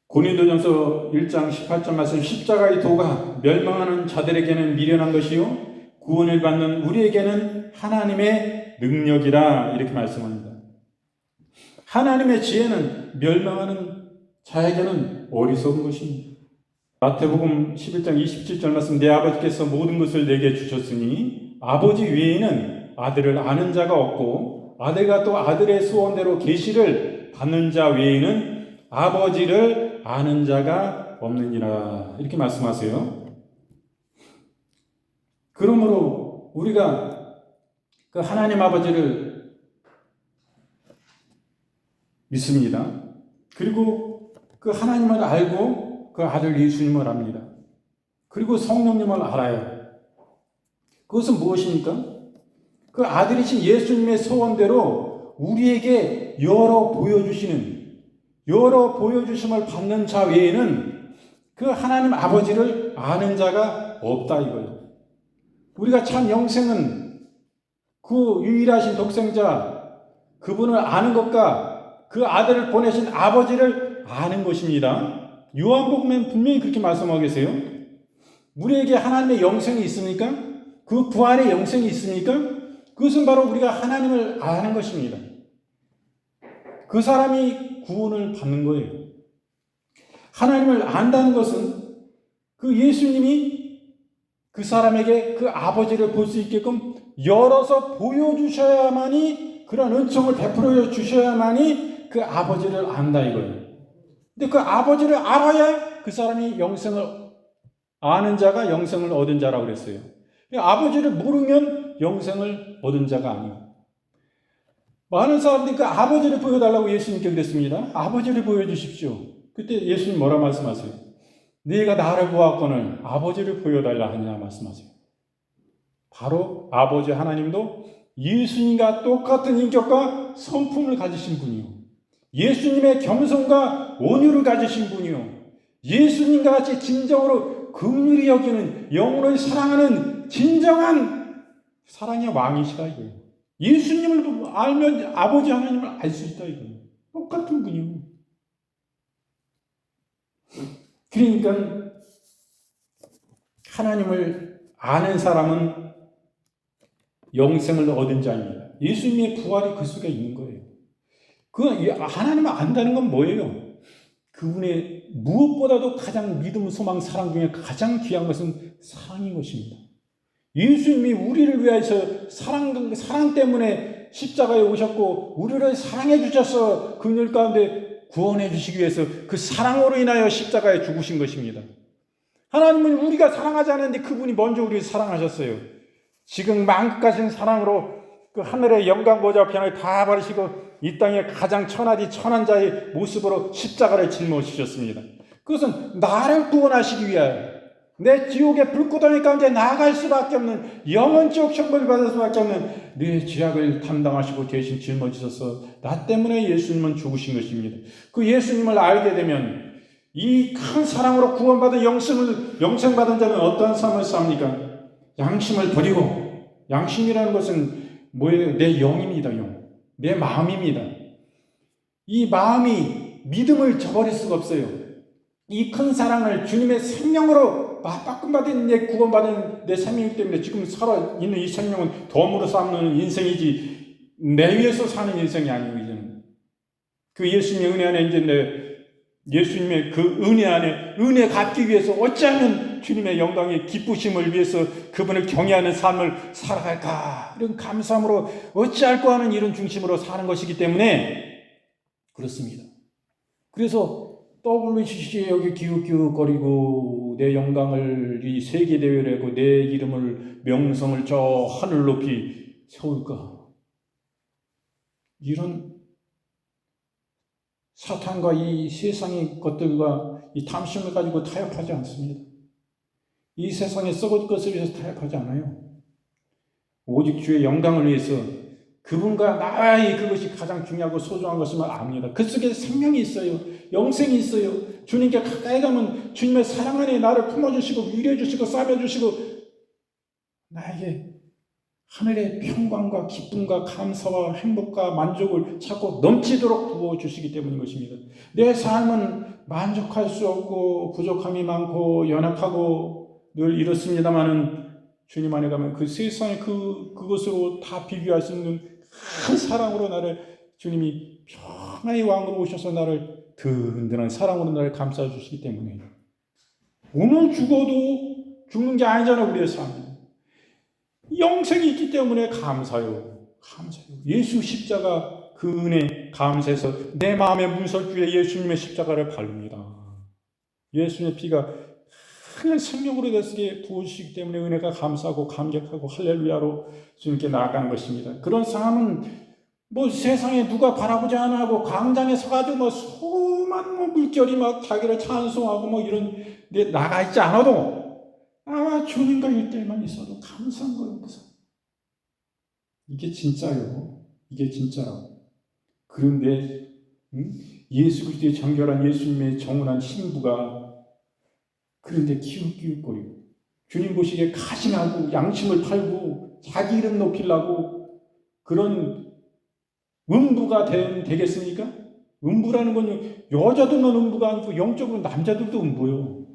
고린도전서 1장 18절 말씀 십자가의 도가 멸망하는 자들에게는 미련한 것이요 구원을 받는 우리에게는 하나님의 능력이라 이렇게 말씀합니다. 하나님의 지혜는 멸망하는 자에게는 어리석은 것입니다. 마태복음 11장 27절 말씀 내 아버지께서 모든 것을 내게 주셨으니 아버지 외에는 아들을 아는 자가 없고 아들과 또 아들의 소원대로 계시를 받는 자 외에는 아버지를 아는 자가 없느니라 이렇게 말씀하세요. 그러므로 우리가 그 하나님 아버지를 믿습니다. 그리고 그 하나님을 알고 그 아들 예수님을 압니다. 그리고 성령님을 알아요. 그것은 무엇입니까? 그 아들이신 예수님의 소원대로 우리에게 여러 보여주심을 받는 자 외에는 그 하나님 아버지를 아는 자가 없다 이거예요. 우리가 참 영생은 그 유일하신 독생자 그분을 아는 것과 그 아들을 보내신 아버지를 아는 것입니다. 요한복음엔 분명히 그렇게 말씀하고 계세요. 우리에게 하나님의 영생이 있습니까? 그 부활의 영생이 있습니까? 그것은 바로 우리가 하나님을 아는 것입니다. 그 사람이 구원을 받는 거예요. 하나님을 안다는 것은 그 예수님이 그 사람에게 그 아버지를 볼 수 있게끔 열어서 보여주셔야만이, 그런 은총을 베풀어 주셔야만이 그 아버지를 안다 이거예요. 근데 그 아버지를 알아야 그 사람이 영생을 아는 자가 영생을 얻은 자라고 그랬어요. 아버지를 모르면 영생을 얻은 자가 아니에요. 많은 사람들이 그 아버지를 보여달라고 예수님께 그랬습니다. 아버지를 보여주십시오. 그때 예수님 뭐라 말씀하세요? 네가 나를 보았거늘 아버지를 보여달라 하냐 말씀하세요. 바로 아버지 하나님도 예수님과 똑같은 인격과 성품을 가지신 분이요, 예수님의 겸손과 온유를 가지신 분이요, 예수님과 같이 진정으로 긍휼히 여기는, 영혼을 사랑하는 진정한 사랑의 왕이시다 이거예요. 예수님을 알면 아버지 하나님을 알 수 있다 이거예요. 똑같은 분이요. 그러니까 하나님을 아는 사람은 영생을 얻은 자입니다. 예수님의 부활이 그 속에 있는 거예요. 그 하나님을 안다는 건 뭐예요? 그분의 무엇보다도 가장 믿음, 소망, 사랑 중에 가장 귀한 것은 사랑인 것입니다. 예수님이 우리를 위해서 사랑 때문에 십자가에 오셨고 우리를 사랑해 주셔서 그늘 가운데 구원해 주시기 위해서 그 사랑으로 인하여 십자가에 죽으신 것입니다. 하나님은 우리가 사랑하지 않았는데 그분이 먼저 우리를 사랑하셨어요. 지금 만국가신 사랑으로 그 하늘의 영광 보좌 편을 다 버리시고 이 땅에 가장 천하디 천한 자의 모습으로 십자가를 짊어지셨습니다. 그것은 나를 구원하시기 위하여, 내 지옥의 불구덩이 가운데 나아갈 수밖에 없는, 영원적 형벌을 받을 수밖에 없는 내 죄악을 담당하시고 대신 짊어지셔서 나 때문에 예수님은 죽으신 것입니다. 그 예수님을 알게 되면 이 큰 사랑으로 구원받은 영생받은 자는 어떠한 삶을 삽니까? 양심을 버리고, 양심이라는 것은 뭐예요? 내 영입니다. 영. 내 마음입니다. 이 마음이 믿음을 저버릴 수가 없어요. 이 큰 사랑을 주님의 생명으로 바꿈받은 내 구원받은 내 생명이기 때문에 지금 살아있는 이 생명은 덤으로 쌓는 인생이지 내 위해서 사는 인생이 아니고, 이제는 그 예수님의 은혜 안에, 이제 예수님의 그 은혜 안에 은혜 갚기 위해서 어찌하면 주님의 영광의 기쁘심을 위해서 그분을 경외하는 삶을 살아갈까, 이런 감사함으로 어찌할까 하는 이런 중심으로 사는 것이기 때문에 그렇습니다. 그래서 WCC에 여기 기웃기웃거리고 내 영광을 이 세계대회를 하고 내 이름을, 명성을 저 하늘 높이 세울까, 이런 사탄과 이 세상의 것들과 이 탐심을 가지고 타협하지 않습니다. 이 세상의 썩을 것을 위해서 타협하지 않아요. 오직 주의 영광을 위해서 그분과 나의 그것이 가장 중요하고 소중한 것임을 압니다. 그 속에 생명이 있어요. 영생이 있어요. 주님께 가까이 가면 주님의 사랑 안에 나를 품어주시고 위로해주시고 싸매주시고 나에게 하늘의 평강과 기쁨과 감사와 행복과 만족을 찾고 넘치도록 부어주시기 때문인 것입니다. 내 삶은 만족할 수 없고 부족함이 많고 연약하고 늘 이렇습니다마는 주님 안에 가면 그 세상의 그것으로 다 비교할 수 있는 큰 사랑으로 나를, 주님이 평화의 왕으로 오셔서 나를 든든한 사랑으로 나를 감싸 주시기 때문에 오늘 죽어도 죽는 게 아니잖아. 우리의 삶은 영생이 있기 때문에 감사요. 예수 십자가 그 은혜 감사해서 내 마음의 문설주에 예수님의 십자가를 바릅니다. 예수님의 피가 그냥 생명으로 되시게 부어주시기 때문에 은혜가 감사하고 감격하고 할렐루야로 주님께 나아가는 것입니다. 그런 삶은 뭐 세상에 누가 바라보지 않아 하고 광장에 서가지고 뭐 수많은 뭐 물결이 막 자기를 찬송하고 뭐 이런 데 나가 있지 않아도 주님과 일대일만 있어도 감사한 거예요. 이게 진짜요. 이게 진짜라고. 그런데 예수 그리스도의 정결한 예수님의 정운한 신부가 그런데 기웃기웃거리고 주님 보시기에 가증하고 양심을 팔고 자기 이름 높이려고 그런 음부가 되겠습니까? 음부라는 건 여자들만 음부가 아니고 영적으로 남자들도 음부요.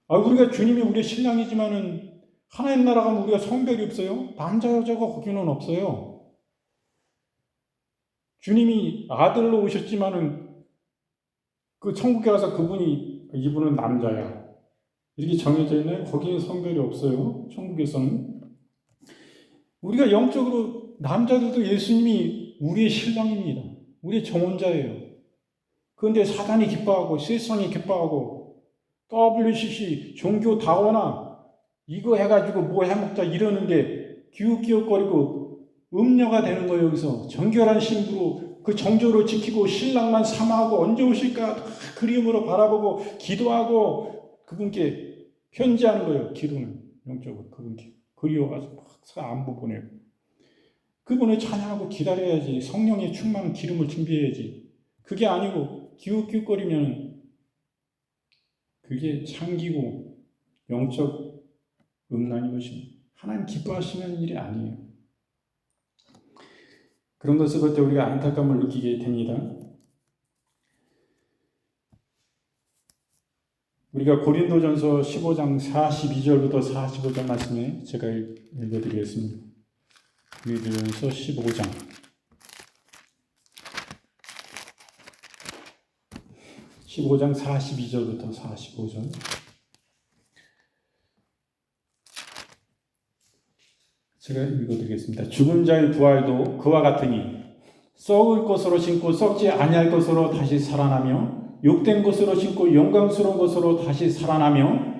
우리가 주님이 우리의 신랑이지만은 하나님 나라 가면 우리가 성별이 없어요. 남자 여자가 거기는 없어요. 주님이 아들로 오셨지만은 그 천국에 가서 이분은 남자야 이렇게 정해져 있나요? 거기는 성별이 없어요. 천국에서는. 우리가 영적으로 남자들도 예수님이 우리의 신랑입니다. 우리의 정혼자예요. 그런데 사단이 기뻐하고 세상이 기뻐하고 WCC 종교 다원아 이거 해가지고 뭐 해먹자 이러는데 기웃기웃거리고 음녀가 되는 거예요. 여기서 정결한 신부로 그 정조를 지키고 신랑만 삼아하고 언제 오실까 그림으로 바라보고 기도하고 그분께 편지하는 거예요. 기도는 영적으로 그분께 그리워가지고 막 안부 보내고 그분을 찬양하고 기다려야지. 성령의 충만한 기름을 준비해야지. 그게 아니고 기웃기웃거리면 그게 창기고 영적 음란인 것입니다. 하나님 기뻐하시는 일이 아니에요. 그런 것을 볼 때 우리가 안타까움을 느끼게 됩니다. 우리가 고린도전서 15장 42절부터 45절 말씀에 제가 읽어드리겠습니다. 고린도전서 15장 42절부터 45절 제가 읽어드리겠습니다. 죽은 자의 부활도 그와 같으니 썩을 것으로 심고 썩지 아니할 것으로 다시 살아나며 욕된 것으로 심고 영광스러운 것으로 다시 살아나며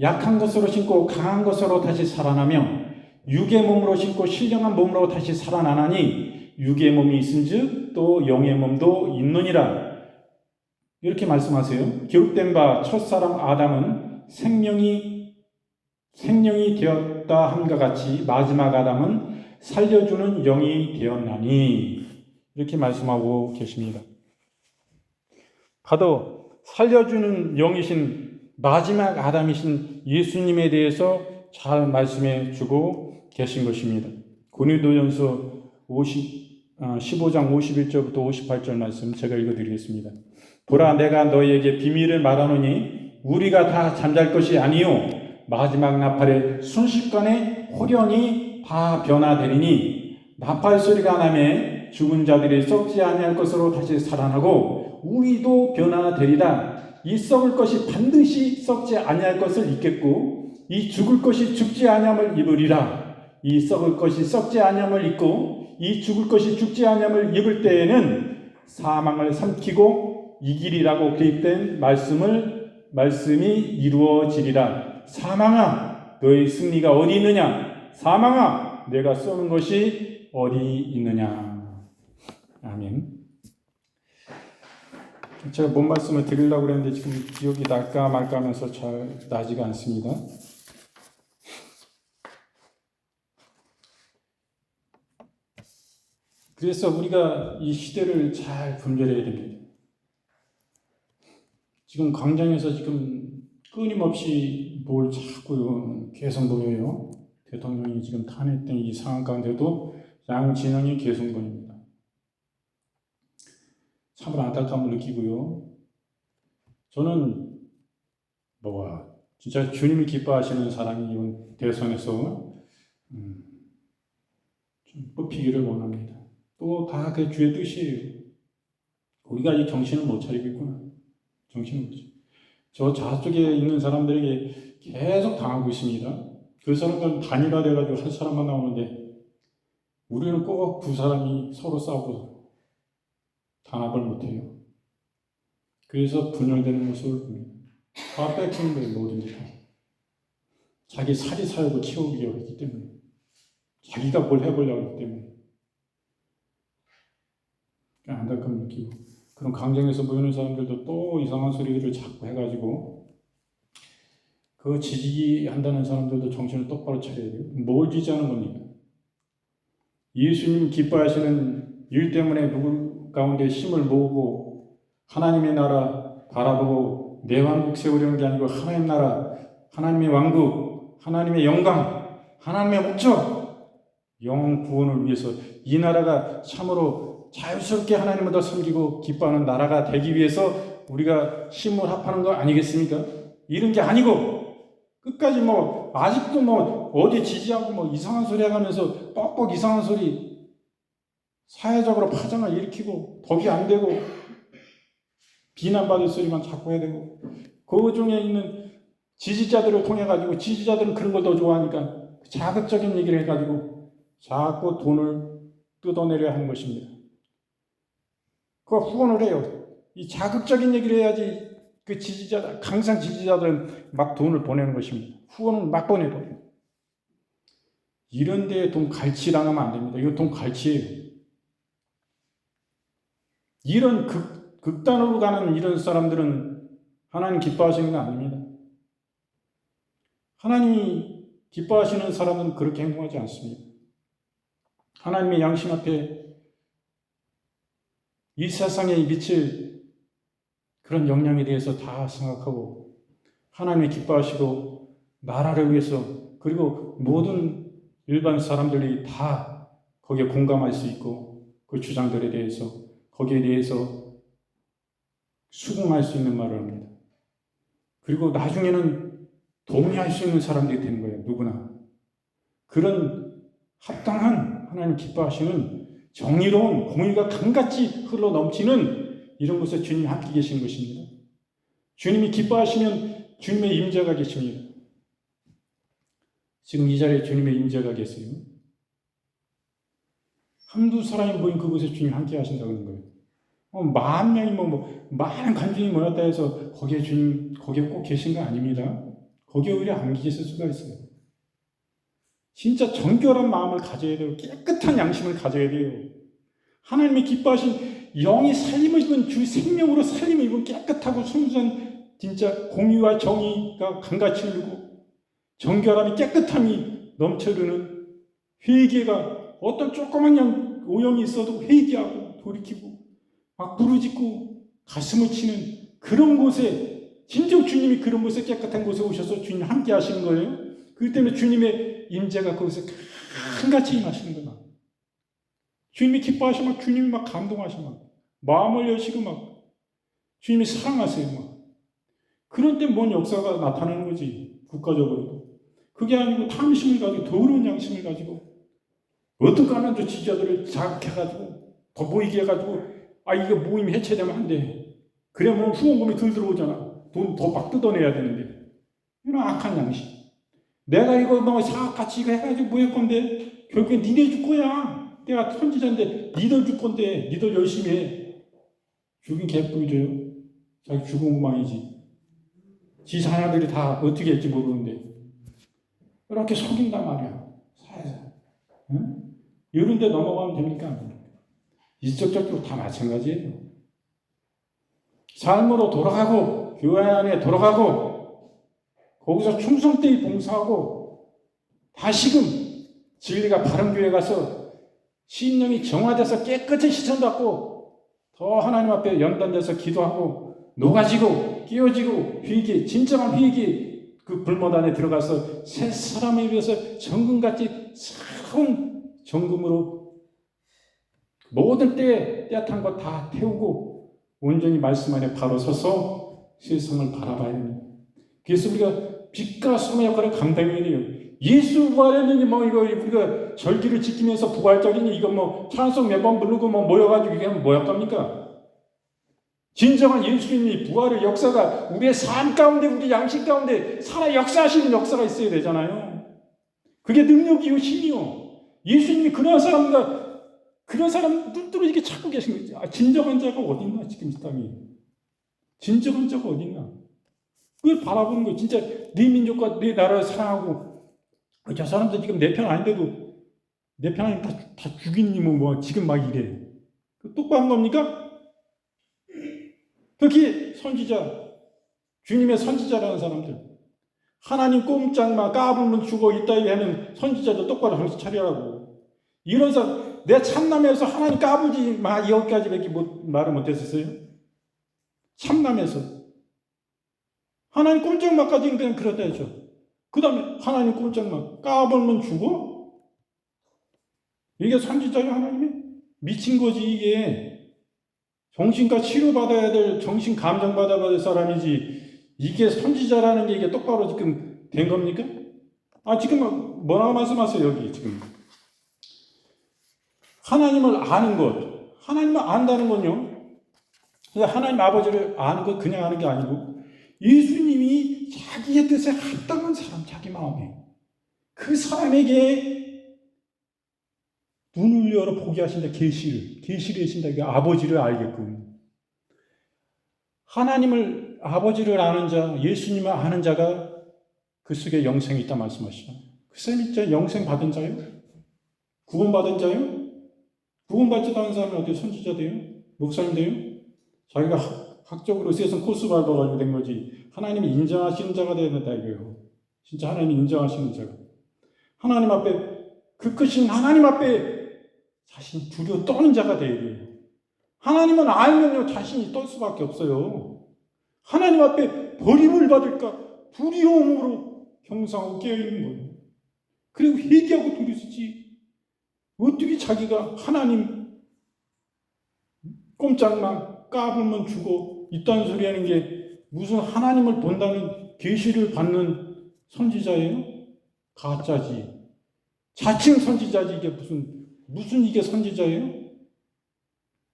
약한 것으로 심고 강한 것으로 다시 살아나며 육의 몸으로 심고 신령한 몸으로 다시 살아나나니 육의 몸이 있은즉 또 영의 몸도 있느니라. 이렇게 말씀하세요. 기록된 바 첫사람 아담은 생명이 되었다 함과 같이 마지막 아담은 살려주는 영이 되었나니 이렇게 말씀하고 계십니다. 바로 살려주는 영이신 마지막 아담이신 예수님에 대해서 잘 말씀해 주고 계신 것입니다. 고린도전서 15장 51절부터 58절 말씀 제가 읽어드리겠습니다. 보라 내가 너희에게 비밀을 말하노니 우리가 다 잠잘 것이 아니요 마지막 나팔의 순식간에 호련히 다 변화되리니 나팔 소리가 나매 죽은 자들이 썩지 아니할 것으로 다시 살아나고 우리도 변화되리라. 이 썩을 것이 반드시 썩지 아니할 것을 입겠고 이 죽을 것이 죽지 아니함을 입으리라. 이 썩을 것이 썩지 아니함을 입고 이 죽을 것이 죽지 아니함을 입을 때에는 사망을 삼키고 이기리라고 기록된 말씀이 이루어지리라. 사망아 너의 승리가 어디 있느냐? 사망아 내가 쏘는 것이 어디 있느냐? 아멘. 제가 뭔 말씀을 드리려고 그랬는데 지금 기억이 날까 말까 하면서 잘 나지가 않습니다. 그래서 우리가 이 시대를 잘 분별해야 됩니다. 지금 광장에서 지금 끊임없이 뭘 자꾸 계속 보여요. 대통령이 지금 탄핵된 이 상황 가운데도 양진영이 계속 보입니다. 참으로 안타까움을 느끼고요. 저는 진짜 주님을 기뻐하시는 사람이 이번 대선에서 좀 뽑히기를 원합니다. 또 다 그 주의 뜻이에요. 우리가 이 정신을 못 차리고 있구나. 정신을 못 차리고. 저 좌쪽에 있는 사람들에게 계속 당하고 있습니다. 그 사람들은 단일화돼가지고 한 사람만 나오는데 우리는 꼭 두 사람이 서로 싸우고 단합을 못해요. 그래서 분열되는 모습을 봅니다. 다 뺏기는 거예요. 뭐든지 다. 자기 사리 사욕을 키우려고 했기 때문에 자기가 뭘 해보려고 했기 때문에 안타까움 느끼고, 그런 강정에서 모이는 사람들도 또 이상한 소리를 자꾸 해가지고 그 지지한다는 사람들도 정신을 똑바로 차려야 돼요. 뭘 지지하는 겁니까? 예수님 기뻐하시는 일 때문에 누구 가운데 힘을 모으고 하나님의 나라 바라보고 내 왕국 세우려는 게 아니고 하나님 나라, 하나님의 왕국, 하나님의 영광, 하나님의 목적, 영혼 구원을 위해서 이 나라가 참으로 자유스럽게 하나님을 더 섬기고 기뻐하는 나라가 되기 위해서 우리가 힘을 합하는 거 아니겠습니까? 이런 게 아니고 끝까지 아직도 어디 지지하고 이상한 소리 하면서 뻑뻑 이상한 소리, 사회적으로 파장을 일으키고 덕이 안 되고 비난받을 소리만 자꾸 해야 되고, 그 중에 있는 지지자들을 통해 가지고 지지자들은 그런 걸 더 좋아하니까 자극적인 얘기를 해가지고 자꾸 돈을 뜯어내려 하는 것입니다. 그거 후원을 해요. 이 자극적인 얘기를 해야지 그 지지자, 강성 지지자들은 막 돈을 보내는 것입니다. 후원은 막 보내버려요. 이런 데에 돈 갈취당하면 안 됩니다. 이거 돈 갈취예요. 이런 극단으로 가는 이런 사람들은 하나님 기뻐하시는 거 아닙니다. 하나님이 기뻐하시는 사람은 그렇게 행동하지 않습니다. 하나님의 양심 앞에 이 세상에 미칠 그런 영향에 대해서 다 생각하고 하나님이 기뻐하시고 나라를 위해서, 그리고 모든 일반 사람들이 다 거기에 공감할 수 있고 그 주장들에 대해서, 거기에 대해서 수긍할 수 있는 말을 합니다. 그리고 나중에는 동의할 수 있는 사람들이 되는 거예요. 누구나. 그런 합당한 하나님 기뻐하시는 정의로운 공의가 강같이 흘러 넘치는 이런 곳에 주님이 함께 계시는 것입니다. 주님이 기뻐하시면 주님의 임재가 계십니다. 지금 이 자리에 주님의 임재가 계세요. 한두 사람이 모인 그곳에 주님이 함께 하신다는 거예요. 만 명이 많은 관중이 모였다 해서 거기에 주님, 거기에 꼭 계신 거 아닙니다. 거기에 오히려 안 계실 수가 있어요. 진짜 정결한 마음을 가져야 돼요. 깨끗한 양심을 가져야 돼요. 하나님이 기뻐하신 영이 살림을 입은 주 생명으로 살림을 입은 깨끗하고 순수한 진짜 공의와 정의가 강같이 흐르고 정결함이 깨끗함이 넘쳐흐르는 회개가, 어떤 조그만 오염이 있어도 회개하고 돌이키고 막 부르짖고 가슴을 치는 그런 곳에, 진정 주님이 그런 곳에, 깨끗한 곳에 오셔서 주님 함께 하시는 거예요. 그렇기 때문에 주님의 임재가 그곳에 한같이 임하시는 거야. 주님이 기뻐하시면 주님이 막 감동하시면 마음을 여시고 막 주님이 사랑하세요. 막 그런 때 뭔 역사가 나타나는 거지. 국가적으로도 그게 아니고 탐심을 가지고, 더러운 양심을 가지고 어떻게 하면 저 지지자들을 자극해가지고 더 모이게 해가지고 이거 모임 해체되면 안 돼. 그러면 후원금이 덜 들어오잖아. 돈 더 막 뜯어내야 되는데. 이런 악한 양심. 내가 이거 사업같이 이거 해가지고 뭐 할 건데 결국엔 니네 줄 거야. 내가 선지자인데 니들 줄 건데 니들 열심히 해. 죽인 개뿔이죠. 자기 죽은 엉망이지. 지 자녀들이 다 어떻게 할지 모르는데 이렇게 속인단 말이야. 살살. 응? 이런 데 넘어가면 됩니까? 이쪽저쪽 다 마찬가지예요. 삶으로 돌아가고 교회 안에 돌아가고 거기서 충성되이 봉사하고 다시금 진리가 바른 교회 가서 신령이 정화돼서 깨끗이 씻어받고 더 하나님 앞에 연단돼서 기도하고 녹아지고 끼워지고 회개, 진정한 회개, 그 불못 안에 들어가서 새 사람에 비해서 정금같이 새로운 정금으로 모든 때에 따뜻한 것 다 태우고 온전히 말씀 안에 바로 서서 세상을 바라봐야 됩니다. 그래서 우리가 빛과 소금의 역할을 감당해야 돼요. 예수 부활했느니 이거 우리가 절기를 지키면서 부활절이니 이거 찬송 몇 번 부르고 모여가지고 이게 하면 뭐할 겁니까? 진정한 예수님이 부활의 역사가 우리의 삶 가운데, 우리 양식 가운데 살아 역사하시는 역사가 있어야 되잖아요. 그게 능력이요, 힘이요. 예수님이 그런 사람과 그런 사람 눈으로 이렇게 찾고 계신 거죠. 진정한 자가 어딨나, 지금 이 땅에. 진정한 자가 어딨나. 그걸 바라보는 거예요. 진짜 네 민족과 네 나라를 사랑하고, 저 사람들 지금 내 편 아닌데도 내 편 아니면 다 죽이니 지금 막 이래. 똑바른 겁니까? 특히 선지자, 주님의 선지자라는 사람들, 하나님 꼼짝마 까불면 죽어 이따위 하는 선지자도 똑바로 정신 차리라고. 이런 사람, 내 참남에서 하나님 까불지 마 여기까지밖에 말을 못했었어요. 참남에서 하나님 꼼짝마까지는 그냥 그렇다 했죠. 그 다음에 하나님 꼼짝마 까불면 죽어? 이게 선지자예요? 하나님이? 미친 거지 이게. 정신과 치료받아야 될, 정신 감정받아야 될 사람이지 이게 선지자라는 게 이게 똑바로 지금 된 겁니까? 지금 뭐라고 말씀하세요 여기 지금. 하나님을 아는 것, 하나님을 안다는 건요, 하나님 아버지를 아는 것 그냥 아는 게 아니고 예수님이 자기의 뜻에 합당한 사람, 자기 마음에 그 사람에게 눈을 열어 보게 하신다. 계시를 하신다. 그 아버지를 알게끔. 하나님을 아버지를 아는 자, 예수님을 아는 자가 그 속에 영생이 있다 말씀하시죠. 그 사람이 진짜 영생 받은 자요? 구원받은 자요? 구원받지도 않은 사람이 어떻게 선지자 돼요? 목사님 돼요? 자기가 학적으로 세상 코스 밟아가지고 된 거지. 하나님이 인정하시는 자가 되어야 된다 이거예요. 진짜 하나님이 인정하시는 자가. 하나님 앞에, 그 크신 하나님 앞에 자신이 두려워 떠는 자가 되어야 돼요. 하나님은 알면요 자신이 떨 수밖에 없어요. 하나님 앞에 버림을 받을까 두려움으로 경상하고 깨어있는 거예요. 그리고 회개하고 두려우지. 어떻게 자기가 하나님 꼼짝만 까불면 죽어 이딴 소리 하는 게 무슨 하나님을 본다는 계시를 받는 선지자예요? 가짜지. 자칭 선지자지. 이게 무슨 이게 선지자예요?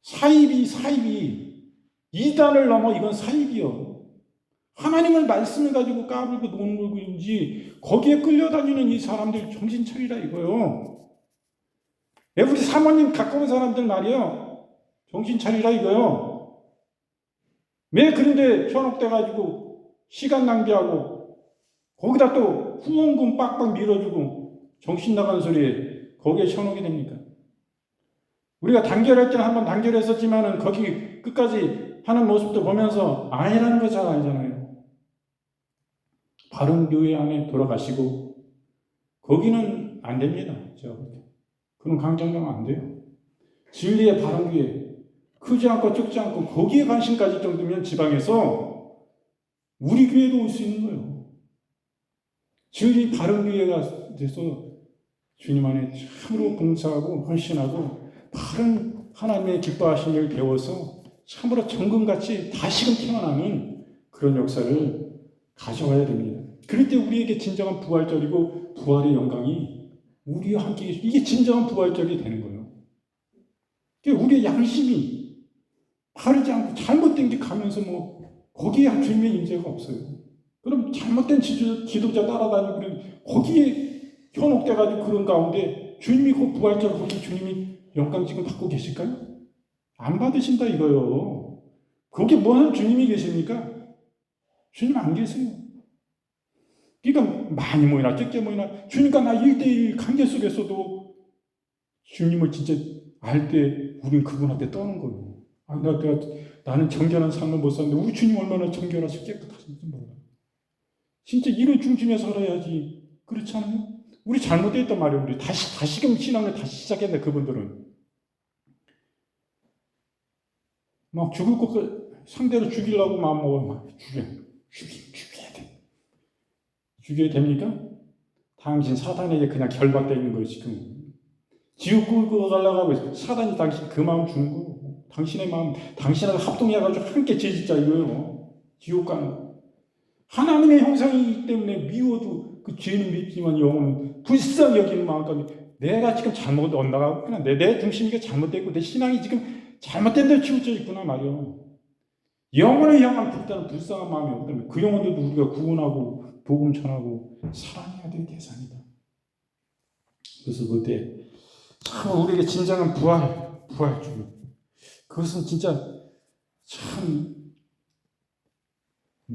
사입이 이단을 넘어 이건 사입이요. 하나님을 말씀을 가지고 까불고 노는 걸인지 거기에 끌려다니는 이 사람들 정신 차리라 이거요. 우리 사모님 가까운 사람들 말이요. 정신 차리라 이거요. 왜 그런데 현혹돼가지고 시간 낭비하고 거기다 또 후원금 빡빡 밀어주고 정신 나간 소리에 거기에 현혹이 됩니까? 우리가 단결할 때는 한번 단결했었지만은 거기 끝까지 하는 모습도 보면서 아니라는 거 잘 알잖아요. 바른 교회 안에 돌아가시고 거기는 안 됩니다. 제가 볼 때. 그런 강정당 안 돼요. 진리의 바른 교회 크지 않고 적지 않고 거기에 관심 가질 정도면 지방에서 우리 교회도 올 수 있는 거예요. 진리 바른 교회가 돼서 주님 안에 참으로 봉사하고 헌신하고 바른 하나님의 기뻐하신 일을 배워서 참으로 정금같이 다시금 태어나는 그런 역사를 가져가야 됩니다. 그럴 때 우리에게 진정한 부활절이고 부활의 영광이 우리와 함께 이게 진정한 부활절이 되는 거예요. 우리의 양심이 바르지 않고 잘못된 게 가면서 거기에 주님의 임재가 없어요. 그럼 잘못된 지도자 따라다니고 거기에 현혹돼가지고 그런 가운데 주님이 그 부활절 거기 주님이 영광 지금 받고 계실까요? 안 받으신다 이거요. 거기 뭐하는 주님이 계십니까? 주님 안 계세요. 그러니까 많이 모이나 적게 모이나 주님과 나 1대1 관계 속에서도 주님을 진짜 알 때 우린 그분한테 떠는 거예요. 나는 정결한 삶을 못 사는데 우리 주님 얼마나 정결하시고 깨끗하신지 몰라. 진짜 이런 중심에 살아야지. 그렇지 않아요? 우리 잘못됐단 말이에요. 우리 다시금 신앙을 다시 시작했네. 그분들은 막 죽을 것 상대로 죽이려고 마음먹어. 막 죽여야 돼. 죽여야 됩니까? 당신 사단에게 그냥 결박되어 있는 거예요. 지금 지옥 끌고 가려고 하고 사단이 당신 그 마음 주는 거예요. 당신의 마음, 당신하고 합동해가지고 함께 죄짓자 이거예요. 지옥 가는 거. 하나님의 형상이기 때문에 미워도 그 죄는 밉지만 영혼은 불쌍히 여기는 마음까지. 내가 지금 잘못 엇나가고 있구나. 내 중심이 잘못됐고 내 신앙이 지금 잘못된 데로 치우쳐 있구나 말이에요. 영혼을 향한 불쌍한 마음이 없기 때문에 그 영혼들도 우리가 구원하고 복음 전하고 사랑해야 될 대상이다. 그래서 그때 참 우리에게 진정한 부활주의. 그것은 진짜 참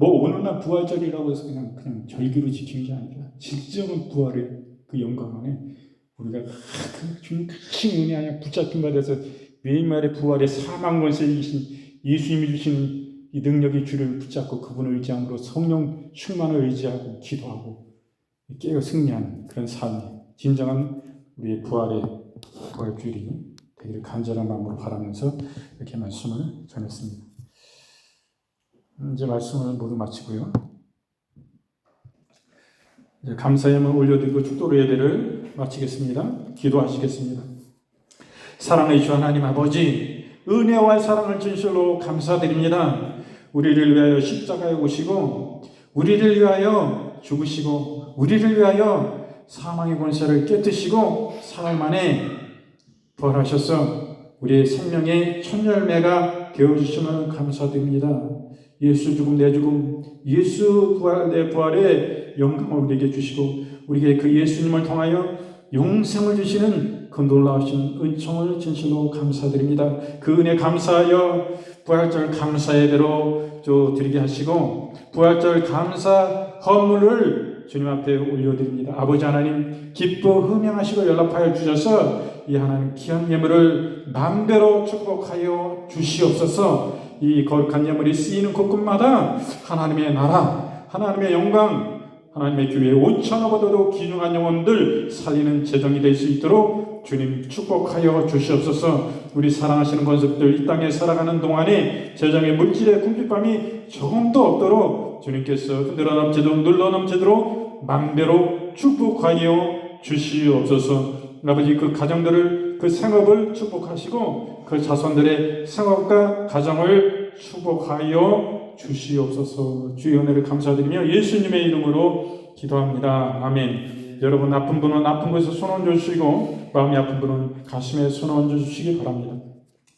어느 날 부활절이라고 해서 그냥 절기로 지키는 게 아니라 진정한 부활의 그 영광 안에 우리가 그 주님 큰 은혜 안에 붙잡힌 바 돼서 매일말의 부활의 사망 권세를 이기신 예수님이 주시는 이 능력의 주를 붙잡고 그분을 의지함으로 성령 충만을 의지하고 기도하고 깨어 승리하는 그런 삶이 진정한 우리의 부활주일이 되기를 간절한 마음으로 바라면서 이렇게 말씀을 전했습니다. 이제 말씀을 모두 마치고요. 이제 감사의 예물 올려드리고 축도로 예배를 마치겠습니다. 기도하시겠습니다. 사랑의 주 하나님 아버지, 은혜와 사랑을 진실로 감사드립니다. 우리를 위하여 십자가에 오시고 우리를 위하여 죽으시고 우리를 위하여 사망의 권세를 깨뜨시고 사흘 만에 부활하셔서 우리의 생명의 첫 열매가 되어주시면 감사드립니다. 예수 죽음 내 죽음, 예수 부활 내 부활의 영광을 우리에게 주시고 우리에게 그 예수님을 통하여 영생을 주시는 그 놀라우신 은총을 진실로 감사드립니다. 그 은혜 감사하여 부활절 감사 예배로 드리게 하시고 부활절 감사 헌물을 주님 앞에 올려드립니다. 아버지 하나님 기뻐 흠양하시고 연락하여 주셔서 이 하나님 귀한 예물을 마음대로 축복하여 주시옵소서. 이 거룩한 예물이 쓰이는 곳곳마다 하나님의 나라, 하나님의 영광, 하나님의 교회 5천억보다도 귀중한 영혼들 살리는 재정이 될 수 있도록 주님 축복하여 주시옵소서. 우리 사랑하시는 권속들 이 땅에 살아가는 동안에 재정의 물질의 궁핍함이 조금도 없도록 주님께서 흔들어 넘치도록 눌러 넘치도록 맘대로 축복하여 주시옵소서. 아버지 그 가정들을 그 생업을 축복하시고 그 자손들의 생업과 가정을 축복하여 주시옵소서. 주의 은혜를 감사드리며 예수님의 이름으로 기도합니다. 아멘. 여러분 아픈 분은 아픈 곳에서 손 얹어 주시고 마음이 아픈 분은 가슴에 손 얹어 주시기 바랍니다.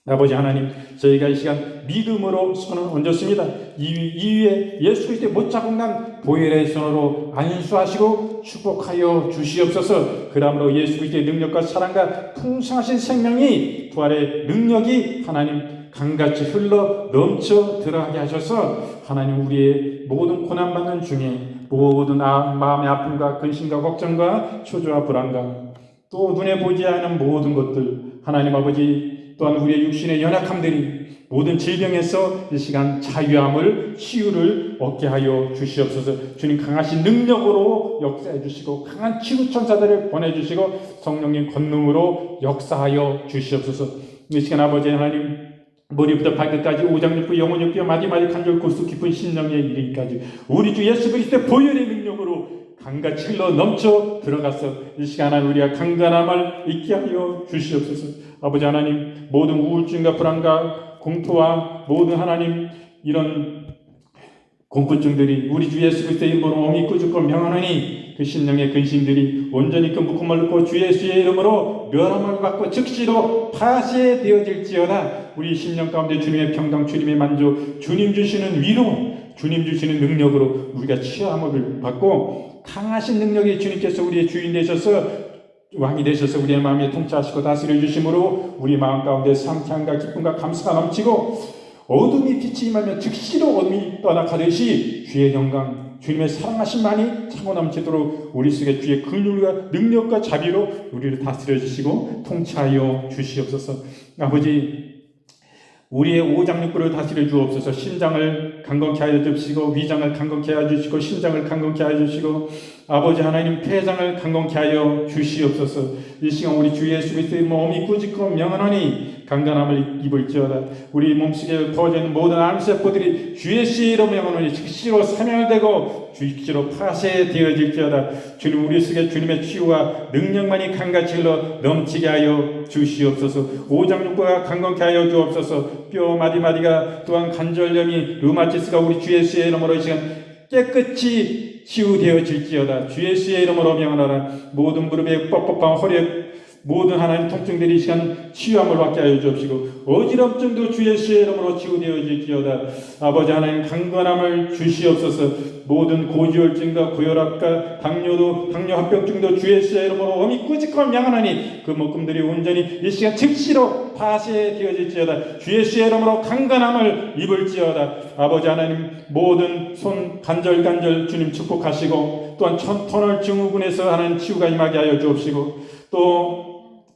아버지 하나님, 저희가 이 시간 믿음으로 손을 얹었습니다. 이 위에 예수 그리스도의 못자국 난 보혈의 손으로 안수하시고 축복하여 주시옵소서. 그러므로 예수 그리스도의 능력과 사랑과 풍성하신 생명이 부활의 능력이 하나님 강같이 흘러 넘쳐 들어가게 하셔서 하나님 우리의 모든 고난받는 중에 모든 마음의 아픔과 근심과 걱정과 초조와 불안과 또 눈에 보이지 않는 모든 것들 하나님 아버지 또한 우리의 육신의 연약함들이 모든 질병에서 이 시간 자유함을 치유를 얻게 하여 주시옵소서. 주님 강하신 능력으로 역사해 주시고 강한 치유천사들을 보내주시고 성령님 권능으로 역사하여 주시옵소서. 이 시간 아버지 하나님 머리부터 발끝까지 오장육부 영혼육부 마디마디 간절 골수 깊은 심령에 이르기까지 우리 주 예수 그리스도의 보혈의 능력으로 강같이 흘러 넘쳐 들어가서 이 시간 하나님 우리가 강건함을 잊게 하여 주시옵소서. 아버지 하나님 모든 우울증과 불안과 공포와 모든 하나님 이런 공포증들이 우리 주 예수 그리스도의 이름으로 몸이 꾸짖고 명하노니 그 심령의 근심들이 온전히 끊고 멀고 주 예수의 이름으로 멸함을 받고 즉시로 파쇄되어질지어다. 우리 심령 가운데 주님의 평강, 주님의 만족, 주님 주시는 위로, 주님 주시는 능력으로 우리가 치유함을 받고 강하신 능력의 주님께서 우리의 주인 되셔서 왕이 되셔서 우리의 마음에 통치하시고 다스려 주심으로 우리 마음 가운데 상쾌함과 기쁨과 감사가 넘치고 어둠이 빛이 임하면 즉시로 어둠이 떠나가듯이 주의 영광, 주님의 사랑하심만이 차고 넘치도록 우리 속에 주의 근육과 능력과 자비로 우리를 다스려 주시고 통치하여 주시옵소서. 아버지 우리의 오장육부를 다스려 주옵소서. 심장을 강건케 하여 주시고 위장을 강건케 하여 주시고 심장을 강건케 하여 주시고 아버지 하나님 폐장을 강건케 하여 주시옵소서. 이 시간 우리 주 예수 그리스도의 몸이 꾸짖고 명하노니 강건함을 입을지어다. 우리 몸속에 퍼져 있는 모든 암세포들이 주 예수의 이름으로 명하노니 즉시로 사멸되고 즉시로 파쇄되어질지어다. 주님 우리 속에 주님의 치유와 능력만이 강같이 흘러 넘치게 하여 주시옵소서. 오장육부가 강건케 하여 주옵소서. 뼈 마디마디가 또한 관절염이 류마티스가 우리 주 예수의 이름으로 이 시간 깨끗이 치유되어질지어다. 주 예수의 이름으로 명하노라. 모든 무릎에 뻑뻑한 허리에 모든 하나님 통증들이 이 시간 치유함을 받게 하여 주옵시고 어지럼증도 주 예수의 이름으로 치유되어질지어다. 아버지 하나님 강건함을 주시옵소서. 모든 고지혈증과 고혈압과 당뇨합병증도 주 예수의 이름으로 어미 꾸짖고 명하노니 그 묶음들이 온전히 이 시간 즉시로 파쇄되어질지어다. 주 예수의 이름으로 강건함을 입을지어다. 아버지 하나님 모든 손 관절 주님 축복하시고 또한 터널 증후군에서 하나님 치유가 임하게 하여 주옵시고 또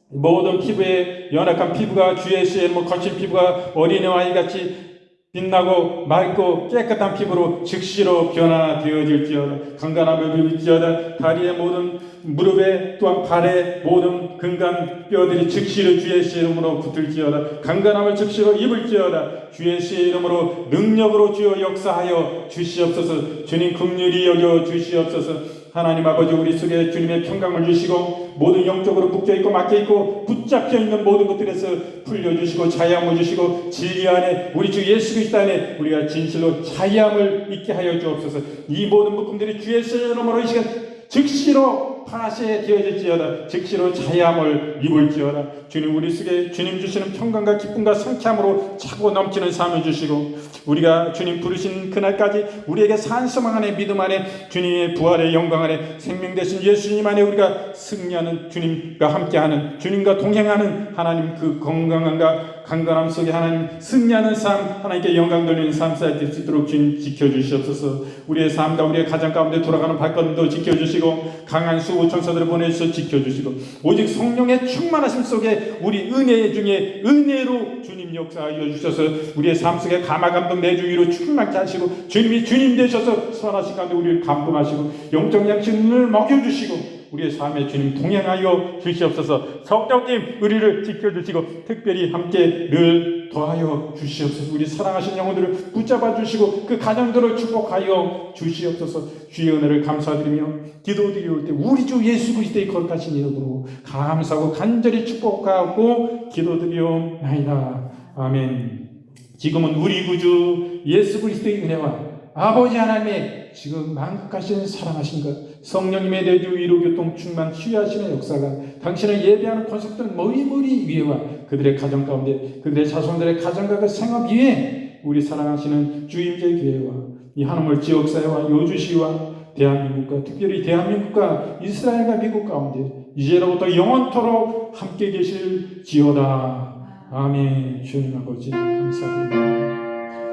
모든 피부에 연약한 피부가 주 예수의 이름으로 거친 피부가 어린아이같이 빛나고 맑고 깨끗한 피부로 즉시로 변화되어질지어다. 강건함을 입을지어다. 다리의 모든 무릎에 또한 발의 모든 근간 뼈들이 즉시로 주 예수의 이름으로 붙을지어다. 강건함을 즉시로 입을지어다. 주 예수의 이름으로 능력으로 주여 역사하여 주시옵소서. 주님 긍휼히 여겨 주시옵소서. 하나님 아버지, 우리 속에 주님의 평강을 주시고 모든 영적으로 묶여있고 막혀있고 붙잡혀있는 모든 것들에서 풀려주시고 자유함을 주시고 진리 안에 우리 주 예수 그리스도 안에 우리가 진실로 자유함을 있게 하여 주옵소서. 이 모든 묶음들이 주 예수의 이름으로 이 시간 즉시로 파쇄되어질지어다. 즉시로 자유함을 입을지어다. 주님, 우리 속에 주님 주시는 평강과 기쁨과 상쾌함으로 차고 넘치는 삶을 주시고 우리가 주님 부르신 그날까지 우리에게 산소망 안에 믿음 안에 주님의 부활의 영광 안에 생명 되신 예수님 안에 우리가 승리하는 주님과 함께하는 주님과 동행하는 하나님 그 건강함과 강건함 속에 하나님 승리하는 삶, 하나님께 영광 돌리는 삶 살 수 있도록 주님 지켜주시옵소서. 우리의 삶과 우리의 가정 가운데 돌아가는 발걸음도 지켜주시고 강한 수호 천사들을 보내주셔서 지켜주시고 오직 성령의 충만하심 속에 우리 은혜 중에 은혜로 주님 역사하여 주셔서 우리의 삶 속에 감화 감동 내주 위로 충만케 하시고 주님이 주님 되셔서 선하신 가운데 우리를 감동하시고 영적 양식을 먹여주시고 우리의 삶에 주님 동행하여 주시옵소서. 성령님 우리를 지켜주시고 특별히 함께 늘 더하여 주시옵소서. 우리 사랑하신 영혼들을 붙잡아 주시고 그 가정들을 축복하여 주시옵소서. 주의 은혜를 감사드리며 기도드리올 때 우리 주 예수 그리스도의 거룩하신 이름으로 감사하고 간절히 축복하고 기도드리옵나이다. 아멘. 지금은 우리 구주 예수 그리스도의 은혜와 아버지 하나님의 지금 만극하신 사랑하신 것 성령님의 내주 위로 교통 충만 치유하시는 역사가 당신을 예배하는 권속들 머리머리 위에와 그들의 가정 가운데 그들의 자손들의 가정과 그 생업 위에 우리 사랑하시는 주임제 교회와 이 하나물 지역사회와 여주시와 대한민국과 특별히 대한민국과 이스라엘과 미국 가운데 이제로부터 영원토록 함께 계실지어다. 아멘. 주님 아버지 감사드립니다.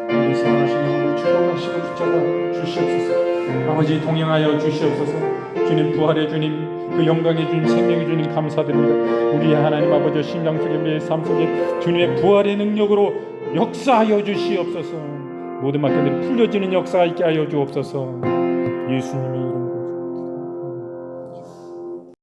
우리 사랑하신 영혼을 축복하시고 붙잡아 주시옵소서. 아버지 동행하여 주시옵소서. 주님 부활의 주님 그 영광의 주님 생명의 주님 감사드립니다. 우리 하나님 아버지 심장 속에 우리의 삶 속에 주님의 부활의 능력으로 역사하여 주시옵소서. 모든 막연들이 풀려지는 역사가 있게 하여 주옵소서. 예수님이